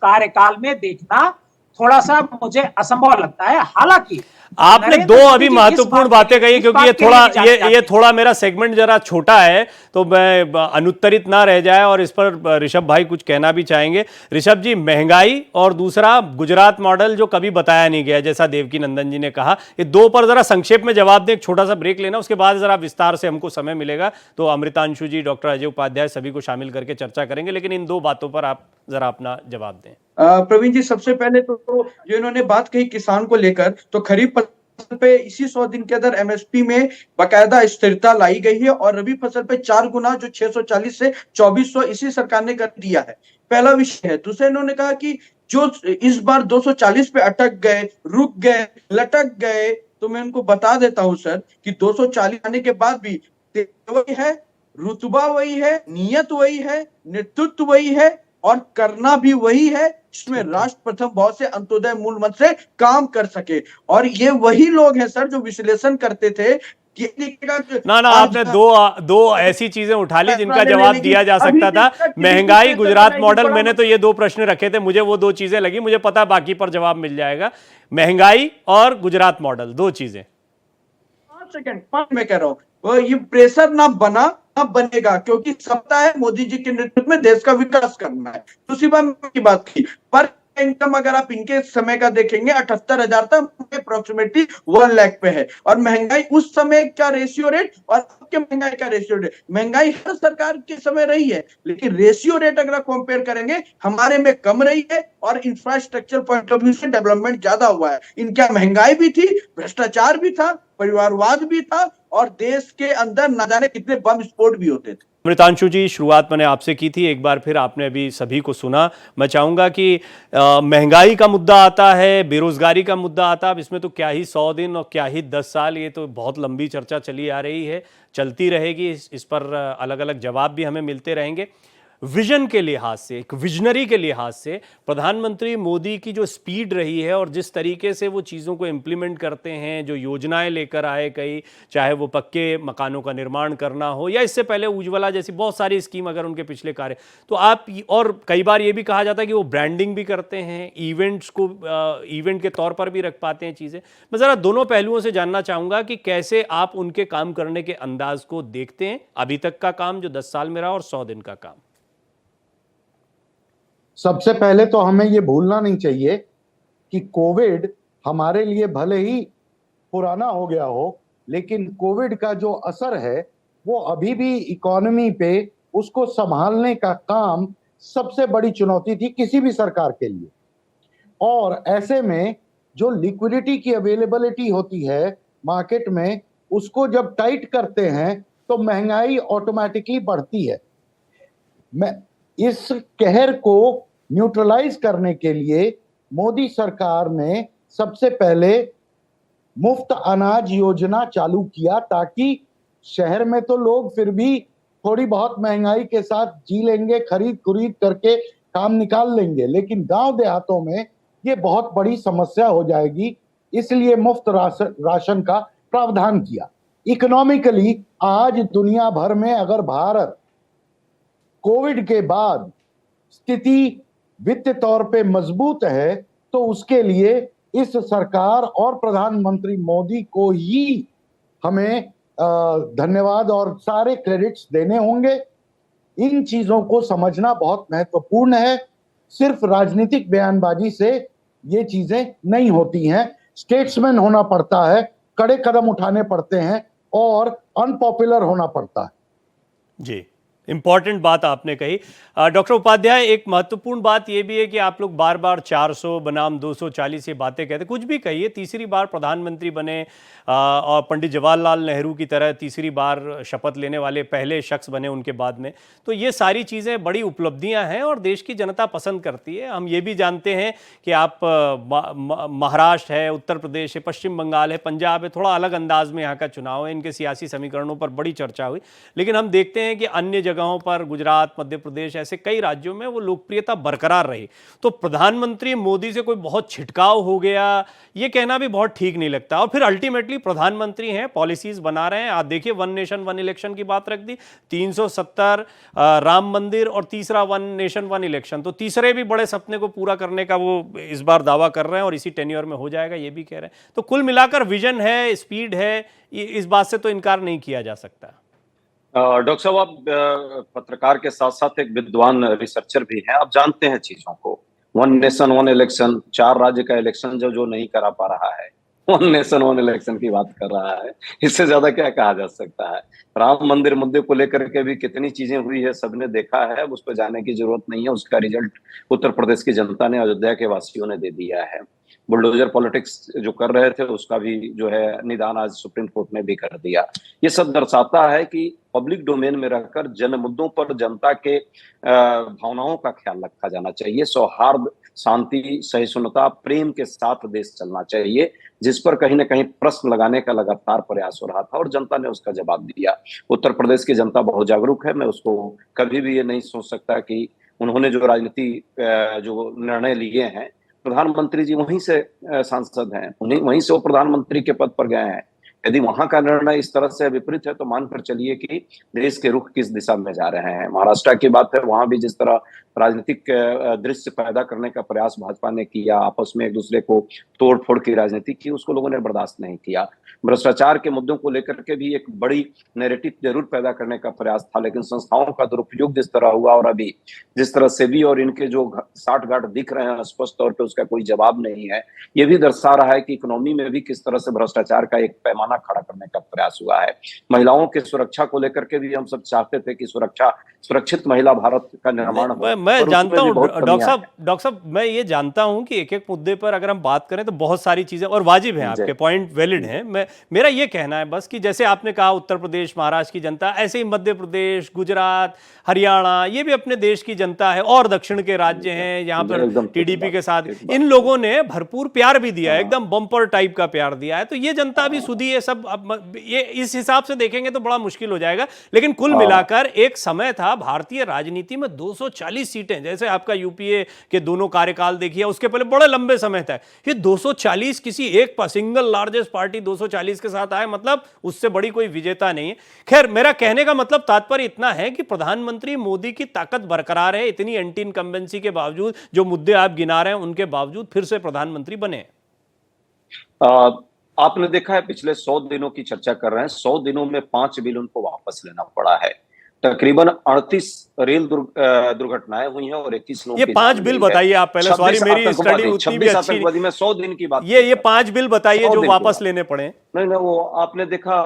[SPEAKER 7] कार्यकाल में देखना थोड़ा सा मुझे असंभव लगता है। हालांकि
[SPEAKER 1] आपने 2 अभी महत्वपूर्ण बातें कही क्योंकि ये थोड़ा मेरा सेगमेंट जरा छोटा है तो मैं अनुत्तरित ना रह जाए और इस पर ऋषभ भाई कुछ कहना भी चाहेंगे। ऋषभ जी, महंगाई और दूसरा गुजरात मॉडल जो कभी बताया नहीं गया जैसा देवकी नंदन जी ने कहा, ये 2 पर जरा संक्षेप में जवाब दें। एक छोटा सा ब्रेक लेना, उसके बाद जरा विस्तार से हमको समय मिलेगा तो अमृतांशु जी, डॉक्टर अजय उपाध्याय सभी को शामिल करके चर्चा करेंगे, लेकिन इन 2 बातों पर आप जरा अपना जवाब दें।
[SPEAKER 6] प्रवीण जी, सबसे पहले तो जो इन्होंने बात कही किसान को लेकर, तो खरीफ फसल पे इसी 100 दिन के अंदर एमएसपी में बकायदा स्थिरता लाई गई है और रबी फसल पे 4 गुना जो 640 से 2400 इसी सरकार ने कर दिया है। पहला विषय है। दूसरा, इन्होंने कहा कि जो इस बार 240 पे अटक गए, रुक गए, लटक गए, तो मैं उनको बता देता हूं सर कि 240 आने के बाद भी वही है, रुतबा वही है, नियत वही है, नेतृत्व वही है और करना भी वही है, जिसमें राष्ट्र प्रथम भाव से अंत्योदय मूल मंत्र से काम कर सके। और ये वही लोग हैं सर जो विश्लेषण करते थे कि
[SPEAKER 1] ना आपने दो ऐसी चीजें उठा ली जिनका जवाब दिया जा सकता था। महंगाई, गुजरात मॉडल, मैंने तो ये 2 प्रश्न रखे थे, मुझे वो 2 चीजें लगी, मुझे पता बाकी पर जवाब मिल जाएगा। महंगाई और गुजरात मॉडल, 2 चीजें।
[SPEAKER 6] 5 में कह रहा हूं, ये प्रेशर ना बनेगा क्योंकि सत्ता है मोदी जी के नेतृत्व में देश का विकास करना है। दूसरी बात की बात की पर इनकम अगर आप इनके समय का देखेंगे 78,000 तक अप्रोक्सीमेटली 1 लाख पे है। और महंगाई उस समय का रेशियो रेट और आपके महंगाई का रेशियो रेट, महंगाई हर सरकार के समय रही है लेकिन रेशियो रेट अगर आप कंपेयर करेंगे हमारे में कम रही है और इंफ्रास्ट्रक्चर पॉइंट ऑफ व्यू से डेवलपमेंट ज्यादा हुआ है। इनका महंगाई भी थी, भ्रष्टाचार भी था, परिवारवाद भी था और देश के अंदर न जाने कितने बम विस्फोट भी होते थे।
[SPEAKER 1] अमृतांशु जी, शुरुआत मैंने आपसे की थी, एक बार फिर आपने अभी सभी को सुना। मैं चाहूंगा कि महंगाई का मुद्दा आता है, बेरोजगारी का मुद्दा आता है, अब इसमें तो क्या ही 100 दिन और क्या ही 10 साल, ये तो बहुत लंबी चर्चा चली आ रही है, चलती रहेगी। इस पर अलग अलग जवाब भी हमें मिलते रहेंगे। विजन के लिहाज से, एक विजनरी के लिहाज से प्रधानमंत्री मोदी की जो स्पीड रही है और जिस तरीके से वो चीज़ों को इम्प्लीमेंट करते हैं, जो योजनाएं लेकर आए कई, चाहे वो पक्के मकानों का निर्माण करना हो या इससे पहले उज्ज्वला जैसी बहुत सारी स्कीम अगर उनके पिछले कार्य, तो आप, और कई बार ये भी कहा जाता है कि वो ब्रांडिंग भी करते हैं, इवेंट्स को इवेंट के तौर पर भी रख पाते हैं चीज़ें। मैं ज़रा दोनों पहलुओं से जानना चाहूँगा कि कैसे आप उनके काम करने के अंदाज को देखते हैं, अभी तक का काम जो 10 साल में रहा और 100 दिन का काम।
[SPEAKER 3] सबसे पहले तो हमें ये भूलना नहीं चाहिए कि कोविड हमारे लिए भले ही पुराना हो गया हो, लेकिन कोविड का जो असर है वो अभी भी इकोनॉमी पे, उसको संभालने का काम सबसे बड़ी चुनौती थी किसी भी सरकार के लिए। और ऐसे में जो लिक्विडिटी की अवेलेबिलिटी होती है मार्केट में, उसको जब टाइट करते हैं तो महंगाई ऑटोमेटिकली बढ़ती है। इस कहर को न्यूट्रलाइज करने के लिए मोदी सरकार ने सबसे पहले मुफ्त अनाज योजना चालू किया, ताकि शहर में तो लोग फिर भी थोड़ी बहुत महंगाई के साथ जी लेंगे, खरीद करके काम निकाल लेंगे, लेकिन गांव देहातों में ये बहुत बड़ी समस्या हो जाएगी। इसलिए मुफ्त राशन का प्रावधान किया। इकोनॉमिकली आज दुनिया भर में अगर भारत कोविड के बाद स्थिति वित्त तौर पे मजबूत है, तो उसके लिए इस सरकार और प्रधानमंत्री मोदी को ही हमें धन्यवाद और सारे क्रेडिट्स देने होंगे। इन चीजों को समझना बहुत महत्वपूर्ण है। सिर्फ राजनीतिक बयानबाजी से ये चीजें नहीं होती हैं, स्टेट्समैन होना पड़ता है, कड़े कदम उठाने पड़ते हैं और अनपॉपुलर होना पड़ता है।
[SPEAKER 1] जी, इंपॉर्टेंट बात आपने कही। डॉक्टर उपाध्याय, एक महत्वपूर्ण बात यह भी है कि आप लोग बार बार 400 बनाम 240 ये बातें कहते, कुछ भी कहिए, तीसरी बार प्रधानमंत्री बने और पंडित जवाहरलाल नेहरू की तरह तीसरी बार शपथ लेने वाले पहले शख्स बने उनके बाद में, तो ये सारी चीज़ें बड़ी उपलब्धियां हैं और देश की जनता पसंद करती है। हम ये भी जानते हैं कि आप महाराष्ट्र है, उत्तर प्रदेश है, पश्चिम बंगाल है, पंजाब है, थोड़ा अलग अंदाज में यहाँ का चुनाव है, इनके सियासी समीकरणों पर बड़ी चर्चा हुई, लेकिन हम देखते हैं कि अन्य जगहों पर, गुजरात, मध्य प्रदेश, ऐसे कई राज्यों में वो लोकप्रियता बरकरार रही। तो प्रधानमंत्री मोदी से कोई बहुत छिटकाव हो गया, ये कहना भी बहुत ठीक नहीं लगता। और फिर अल्टीमेटली प्रधानमंत्री हैं, पॉलिसीज बना रहे हैं। आप देखिए, वन नेशन वन इलेक्शन की बात रख दी, 370 राम मंदिर और तीसरा वन नेशन वन इलेक्शन, तो तीसरे भी बड़े सपने को पूरा करने का वो इस बार दावा कर रहे हैं और इसी टेन्योर में हो जाएगा, ये भी कह रहे हैं। तो कुल मिलाकर विजन है, स्पीड है, इस बात से तो इनकार नहीं किया जा सकता।
[SPEAKER 5] डॉक्टर साहब, आप पत्रकार के साथ साथ एक विद्वान रिसर्चर भी हैं, आप जानते हैं चीजों को। वन नेशन वन इलेक्शन, 4 राज्य का इलेक्शन जो नहीं करा पा रहा है, वन नेशन वन इलेक्शन की बात कर रहा है, इससे ज्यादा क्या कहा जा सकता है। राम मंदिर मुद्दे को लेकर के भी कितनी चीजें हुई है, सबने देखा है, उस पर जाने की जरूरत नहीं है। उसका रिजल्ट उत्तर प्रदेश की जनता ने, अयोध्या के वासियों ने दे दिया है। बुलडोजर पॉलिटिक्स जो कर रहे थे उसका भी जो है निदान आज सुप्रीम कोर्ट ने भी कर दिया। ये सब दर्शाता है कि पब्लिक डोमेन में रहकर जन मुद्दों पर जनता के भावनाओं का ख्याल रखा जाना चाहिए। सौहार्द, शांति, सहिष्णुता, प्रेम के साथ देश चलना चाहिए, जिस पर कहीं ना कहीं प्रश्न लगाने का लगातार प्रयास हो रहा था और जनता ने उसका जवाब दिया। उत्तर प्रदेश की जनता बहुत जागरूक है। मैं उसको कभी भी ये नहीं सोच सकता कि उन्होंने जो राजनीति जो निर्णय लिए हैं, प्रधानमंत्री जी वहीं से सांसद हैं, उन्हीं वहीं से वो प्रधानमंत्री के पद पर गए हैं। यदि वहां का निर्णय इस तरह से विपरीत है तो मानकर चलिए कि देश के रुख किस दिशा में जा रहे हैं। महाराष्ट्र की बात है, वहां भी जिस तरह राजनीतिक दृश्य पैदा करने का प्रयास भाजपा ने किया, आपस में एक दूसरे को तोड़ फोड़ की राजनीति की, उसको लोगों ने बर्दाश्त नहीं किया। भ्रष्टाचार के मुद्दों को लेकर के भी एक बड़ी नैरेटिव जरूर पैदा करने का प्रयास था, लेकिन संस्थाओं का दुरुपयोग जिस तरह हुआ और अभी जिस तरह से भी और इनके जो साठ गांठ दिख रहे हैं स्पष्ट तौर पे, उसका कोई जवाब नहीं है। ये भी दर्शा रहा है कि इकोनॉमी में भी किस तरह से भ्रष्टाचार का एक पैमाना खड़ा करने का प्रयास हुआ है। महिलाओं की सुरक्षा को लेकर के भी हम सब चाहते थे कि सुरक्षित महिला भारत का निर्माण हो।
[SPEAKER 1] मैं जानता हूं डॉक्टर साहब, मैं ये जानता हूं कि एक एक मुद्दे पर अगर हम बात करें तो बहुत सारी चीजें और वाजिब हैं, आपके पॉइंट वैलिड हैं। मेरा ये कहना है बस कि जैसे आपने कहा उत्तर प्रदेश, महाराष्ट्र की जनता, ऐसे ही मध्य प्रदेश, गुजरात, हरियाणा, ये भी अपने देश की जनता है और दक्षिण के राज्य हैं यहाँ पर टीडीपी के साथ इन लोगों ने भरपूर प्यार भी दिया, एकदम बम्पर टाइप का प्यार दिया है। तो ये जनता भी सुधी है, सब ये इस हिसाब से देखेंगे तो बड़ा मुश्किल हो जाएगा। लेकिन कुल मिलाकर एक समय था भारतीय राजनीति में 240 सीटें, जैसे आपका यूपीए के दोनों कार्यकाल देखिए, उसके पहले बड़े लंबे समय तक ये 240 किसी एक सिंगल लार्जेस्ट पार्टी 240 के साथ आए, मतलब उससे बड़ी कोई विजेता नहीं है। खैर, मेरा कहने का मतलब तात्पर्य इतना है कि प्रधानमंत्री मोदी की ताकत बरकरार है, इतनी एंटी इनकम्बेंसी के बावजूद, जो मुद्दे आप गिना रहे हैं उनके बावजूद फिर से प्रधानमंत्री बने।
[SPEAKER 5] आपने देखा है पिछले 100 दिनों की चर्चा कर रहे हैं, 100 दिनों में 5 बिल उनको वापस लेना पड़ा है। तकरीबन 38 रेल दुर्घटनाएं हुई हैं और 21 लोगों
[SPEAKER 1] ये 5 बिल बताइए आप पहले, सॉरी मेरी स्टडी उतनी भी अच्छी
[SPEAKER 5] नहीं, मैं 100 दिन की बात,
[SPEAKER 1] ये 5 बिल बताइए जो वापस लेने पड़े।
[SPEAKER 5] नहीं, वो आपने देखा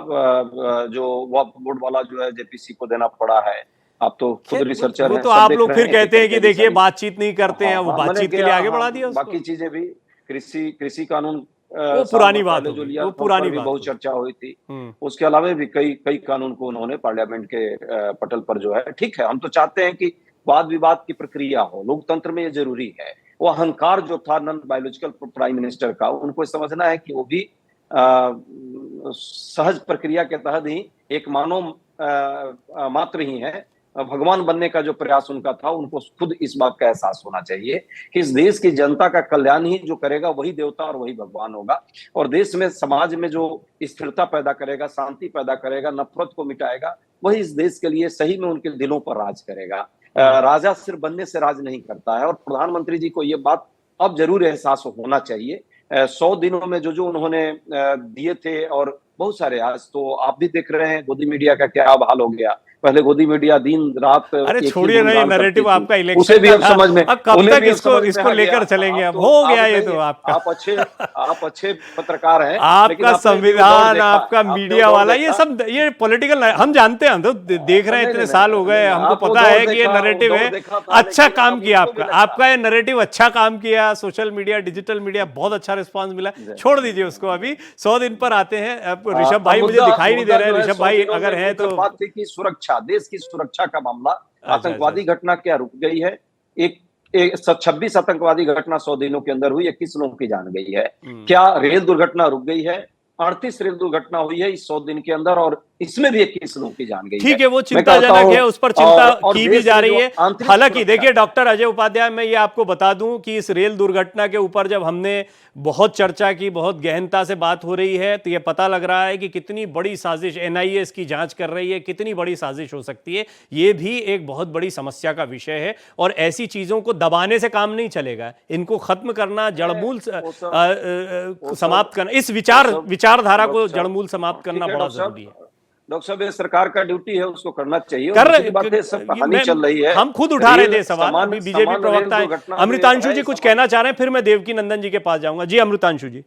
[SPEAKER 5] जो वक्फ बोर्ड वाला जो है जेपीसी को देना पड़ा है। आप तो खुद रिसर्चर हैं,
[SPEAKER 1] तो आप लोग फिर कहते हैं कि देखिए बातचीत नहीं करते हैं, वो बातचीत के लिए आगे बढ़ा दिया।
[SPEAKER 5] बाकी चीजें भी कृषि कानून
[SPEAKER 1] वो पुरानी बात
[SPEAKER 5] जो लिया,
[SPEAKER 1] वो पुरानी
[SPEAKER 5] बात बहुत चर्चा हुई थी। उसके अलावा भी कई कानून को उन्होंने पार्लियामेंट के पटल पर जो है, ठीक है, हम तो चाहते हैं कि वाद विवाद की प्रक्रिया हो, लोकतंत्र में ये जरूरी है। वो अहंकार जो था नॉन बायोलॉजिकल प्राइम मिनिस्टर का, उनको समझना है कि वो भी सहज प्रक्रिया के तहत ही एक मानव मात्र ही है। भगवान बनने का जो प्रयास उनका था, उनको खुद इस बात का एहसास होना चाहिए कि इस देश की जनता का कल्याण ही जो करेगा वही देवता और वही भगवान होगा, और देश में समाज में जो स्थिरता पैदा करेगा, शांति पैदा करेगा, नफरत को मिटाएगा, वही इस देश के लिए सही में उनके दिलों पर राज करेगा। राजा सिर्फ बनने से राज नहीं करता है, और प्रधानमंत्री जी को ये बात अब जरूर एहसास होना चाहिए। 100 दिनों में जो उन्होंने दिए थे, और बहुत सारे, आज तो आप भी देख रहे हैं गोदी मीडिया का क्या हाल हो गया। पहले गोदी मीडिया दिन रात,
[SPEAKER 1] अरे छोड़िए नहीं, नैरेटिव आपका इलेक्शन
[SPEAKER 5] उसे भी अब समझ में,
[SPEAKER 1] अब कब तक इसको लेकर चलेंगे, अब हो गया ये तो आपका।
[SPEAKER 5] आप अच्छे पत्रकार हैं,
[SPEAKER 1] आपका संविधान, आपका मीडिया वाला, ये सब ये पॉलिटिकल, हम जानते हैं, हम तो देख रहे हैं, इतने साल हो गए, हमको पता है कि ये नैरेटिव है। अच्छा काम किया आपका ये नैरेटिव अच्छा काम किया। सोशल मीडिया, डिजिटल मीडिया, बहुत अच्छा रिस्पॉन्स मिला। छोड़ दीजिए उसको, अभी 100 दिन पर आते हैं। ऋषभ भाई मुझे दिखाई नहीं दे रहे हैं, ऋषभ भाई अगर हैं तो।
[SPEAKER 5] बात थी कि सुरक्षा, देश की सुरक्षा का मामला, आतंकवादी घटना क्या रुक गई है? 26 आतंकवादी घटना 100 दिनों के अंदर हुई, 21 लोगों की जान गई है। क्या रेल दुर्घटना रुक गई है? 38 रेल दुर्घटना हुई है इस 100 दिन के अंदर, और इसमें भी 21 लोगों की जान गई है।
[SPEAKER 1] ठीक है, वो चिंताजनक है, उस पर चिंता की भी जा रही है। हालांकि देखिए डॉक्टर अजय उपाध्याय, मैं ये आपको बता दूं कि इस रेल दुर्घटना के ऊपर जब हमने बहुत चर्चा की, बहुत गहनता से बात हो रही है, तो ये पता लग रहा है कि कितनी बड़ी साजिश एनआईए इसकी जांच कर रही है, कितनी बड़ी साजिश हो सकती है। ये भी एक बहुत बड़ी समस्या का विषय है, और ऐसी चीजों को दबाने से काम नहीं चलेगा। इनको खत्म करना, जड़मूल समाप्त करना, इस विचारधारा को जड़मूल समाप्त करना बड़ा जरूरी है।
[SPEAKER 5] डॉक्टर साहब, ये सरकार का ड्यूटी है, उसको करना चाहिए। सब कहानी चल रही है,
[SPEAKER 1] हम खुद उठा रहे थे सवाल। अभी बीजेपी प्रवक्ता अमृतांशु जी कुछ कहना चाह रहे हैं, फिर मैं देवकी नंदन जी के पास जाऊंगा। जी अमृतांशु जी।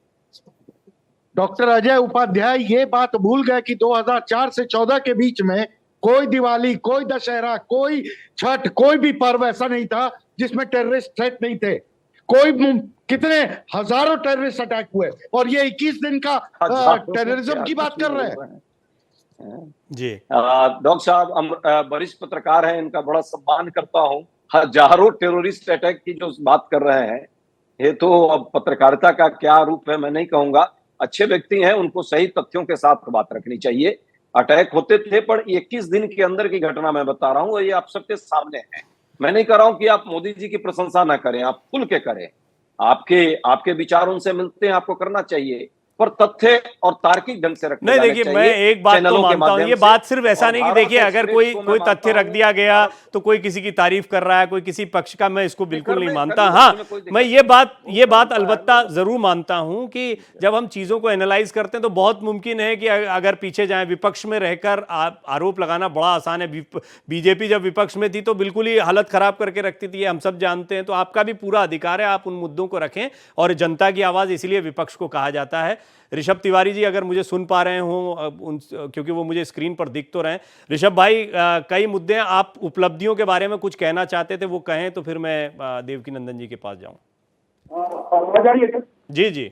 [SPEAKER 3] डॉक्टर अजय उपाध्याय ये बात भूल गए कि 2004 से 14 के बीच में कोई दिवाली, कोई दशहरा, कोई छठ, कोई भी पर्व ऐसा नहीं था जिसमें टेररिस्ट थ्रेट नहीं थे। कितने हजारों टेररिस्ट अटैक हुए, और ये 21 दिन का टेररिज्म की बात कर रहे हैं
[SPEAKER 1] जी।
[SPEAKER 5] डॉक्टर साहब वरिष्ठ पत्रकार हैं, इनका बड़ा सम्मान करता हूं। हजारों टेररिस्ट अटैक की जो बात कर रहे हैं, ये तो अब पत्रकारिता का क्या रूप है मैं नहीं कहूंगा। अच्छे व्यक्ति हैं, उनको सही तथ्यों के साथ बात रखनी चाहिए। अटैक होते थे, पर 21 दिन के अंदर की घटना मैं बता रहा हूं, ये आप सबके सामने है। मैं नहीं कह रहा हूं कि आप मोदी जी की प्रशंसा ना करें, आप खुल के करें। आपके विचार उनसे मिलते हैं, आपको करना चाहिए, पर तथ्य और तार्किक ढंग से रखना
[SPEAKER 1] नहीं। देखिए, मैं एक बात तो मानता हूं, ये बात सिर्फ ऐसा नहीं कि देखिए अगर कोई तथ्य रख दिया गया तो कोई किसी की तारीफ कर रहा है, कोई किसी पक्ष का, मैं इसको बिल्कुल नहीं मानता। हाँ, मैं ये बात अलबत्ता जरूर मानता हूं कि जब हम चीजों को एनालाइज करते हैं तो बहुत मुमकिन है कि अगर पीछे जाए, विपक्ष में रहकर आरोप लगाना बड़ा आसान है। बीजेपी जब विपक्ष में थी तो बिल्कुल ही हालत खराब करके रखती थी, हम सब जानते हैं। तो आपका भी पूरा अधिकार है, आप उन मुद्दों को रखें, और जनता की आवाज इसलिए विपक्ष को कहा जाता है। ऋषभ तिवारी जी अगर मुझे सुन पा रहे हो, क्योंकि वो मुझे स्क्रीन पर दिख तो रहे हैं। ऋषभ भाई, कई मुद्दे हैं, आप उपलब्धियों के बारे में कुछ कहना चाहते थे, वो कहें तो फिर मैं देवकी नंदन जी के पास जाऊं। जी जी।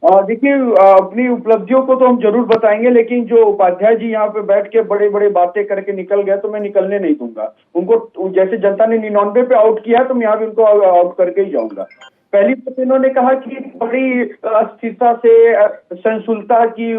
[SPEAKER 6] देखिए, अपनी उपलब्धियों को तो हम जरूर बताएंगे, लेकिन जो उपाध्याय जी यहाँ पे बैठ के बड़े बड़े बातें करके निकल गए तो मैं निकलने नहीं दूंगा उनको। जैसे जनता ने 99 पे आउट किया तो मैं यहाँ भी उनको आउट करके ही जाऊंगा।
[SPEAKER 8] पहली बात इन्होंने कहा कि बड़ी अस्थिरता से सहिष्णुता की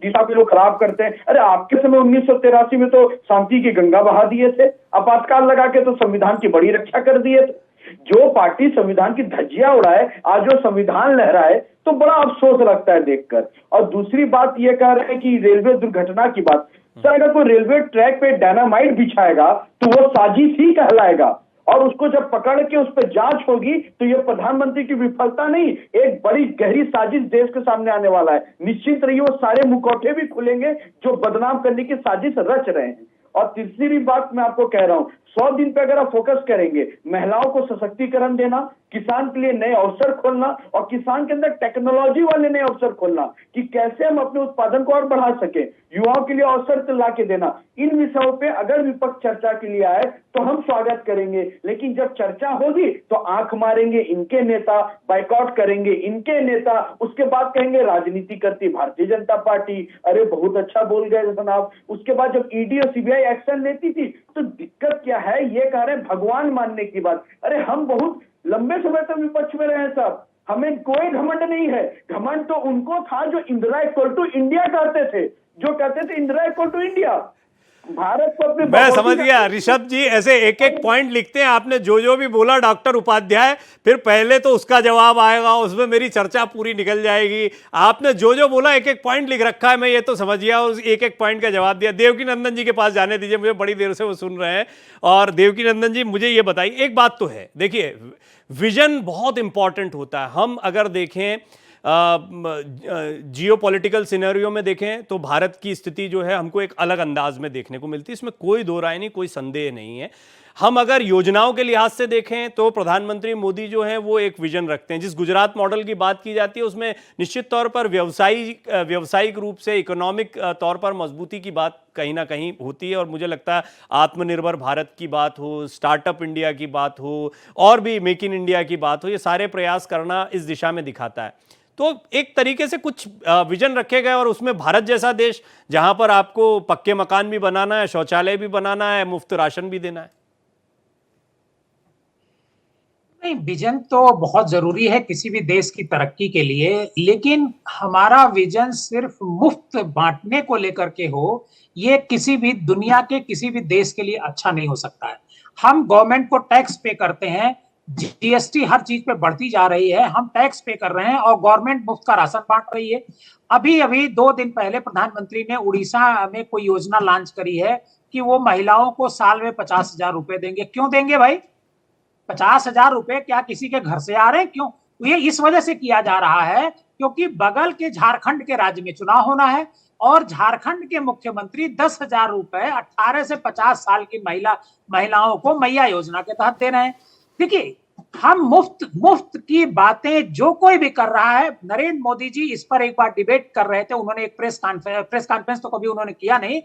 [SPEAKER 8] दिशा पे लोग खराब करते हैं। अरे आपके समय 1983 में तो शांति की गंगा बहा दिए थे, आपातकाल लगा के तो संविधान की बड़ी रक्षा कर दिए थे। जो पार्टी संविधान की धज्जियां उड़ाए, आज जो संविधान लहराए, तो बड़ा अफसोस लगता है देखकर। और दूसरी बात ये कह रहे हैं कि रेलवे दुर्घटना की बात, सर अगर कोई रेलवे ट्रैक पे डायनामाइट बिछाएगा तो वो साजिश ही कहलाएगा, और उसको जब पकड़ के उस पर जांच होगी तो ये प्रधानमंत्री की विफलता नहीं, एक बड़ी गहरी साजिश देश के सामने आने वाला है। निश्चित रहिए वो सारे मुखौटे भी खुलेंगे जो बदनाम करने की साजिश रच रहे हैं। और तीसरी बात मैं आपको कह रहा हूं, 100 दिन पे अगर आप फोकस करेंगे, महिलाओं को सशक्तिकरण देना, किसान के लिए नए अवसर खोलना और किसान के अंदर टेक्नोलॉजी वाले नए अवसर खोलना कि कैसे हम अपने उत्पादन को और बढ़ा सके, युवाओं के लिए अवसर ला के देना, इन विषयों पे अगर विपक्ष चर्चा के लिए आए तो हम स्वागत करेंगे। लेकिन जब चर्चा होगी तो आंख मारेंगे इनके नेता, बाइकआउट करेंगे इनके नेता, उसके बाद कहेंगे राजनीति करती भारतीय जनता पार्टी। अरे बहुत अच्छा बोल गए जनाब। उसके बाद जब ईडी और सीबीआई एक्शन लेती थी तो दिक्कत क्या है, ये कह रहे हैं भगवान मानने की बात। अरे हम बहुत लंबे समय तक विपक्ष में रहे साहब, हमें कोई घमंड नहीं है। घमंड तो उनको था जो इंदिरा इक्वल टू इंडिया कहते थे, जो कहते थे Indira equal to India. Bharat को अपने
[SPEAKER 1] मैं समझ गया ऋषभ जी, ऐसे एक एक पॉइंट लिखते हैं। आपने जो भी बोला डॉक्टर उपाध्याय, फिर पहले तो उसका जवाब आएगा, उसमें मेरी चर्चा पूरी निकल जाएगी। आपने जो बोला एक एक पॉइंट लिख रखा है, मैं ये तो समझ गया, उस एक एक पॉइंट का जवाब दिया। देवकी नंदन जी के पास जाने दीजिए, मुझे बड़ी देर से वो सुन रहे हैं। और देवकी नंदन जी मुझे ये बताइए, एक बात तो है, देखिए विजन बहुत इंपॉर्टेंट होता है। हम अगर देखें जियोपॉलिटिकल सिनेरियो में देखें तो भारत की स्थिति जो है हमको एक अलग अंदाज में देखने को मिलती है, इसमें कोई दो राय नहीं, कोई संदेह नहीं है। हम अगर योजनाओं के लिहाज से देखें तो प्रधानमंत्री मोदी जो है वो एक विजन रखते हैं। जिस गुजरात मॉडल की बात की जाती है उसमें निश्चित तौर पर व्यावसायिक रूप से, इकोनॉमिक तौर पर मजबूती की बात कहीं ना कहीं होती है। और मुझे लगता है आत्मनिर्भर भारत की बात हो, स्टार्टअप इंडिया की बात हो, और भी मेक इन इंडिया की बात हो, ये सारे प्रयास करना इस दिशा में दिखाता है। तो एक तरीके से कुछ विजन रखे गए, और उसमें भारत जैसा देश जहां पर आपको पक्के मकान भी बनाना है, शौचालय भी बनाना है, मुफ्त राशन भी देना है।
[SPEAKER 7] नहीं, विजन तो बहुत जरूरी है किसी भी देश की तरक्की के लिए, लेकिन हमारा विजन सिर्फ मुफ्त बांटने को लेकर के हो, ये किसी भी दुनिया के किसी भी देश के लिए अच्छा नहीं हो सकता है। हम गवर्नमेंट को टैक्स पे करते हैं, जीएसटी हर चीज पे बढ़ती जा रही है, हम टैक्स पे कर रहे हैं और गवर्नमेंट मुफ्त का राशन बांट रही है। अभी 2 दिन पहले प्रधानमंत्री ने उड़ीसा में कोई योजना लॉन्च करी है कि वो महिलाओं को साल में 50,000 रुपए देंगे। क्यों देंगे भाई? 50,000 रुपए क्या किसी के घर से आ रहे हैं? क्यों? ये इस वजह से किया जा रहा है क्योंकि बगल के झारखंड के राज्य में चुनाव होना है और झारखंड के मुख्यमंत्री 10,000 रुपए 18 से 50 साल की महिलाओं को मैया योजना के तहत दे रहे हैं। देखिए, हम मुफ्त की बातें जो कोई भी कर रहा है, नरेंद्र मोदी जी इस पर एक बार डिबेट कर रहे थे, उन्होंने एक प्रेस कॉन्फ्रेंस तो कभी उन्होंने किया नहीं,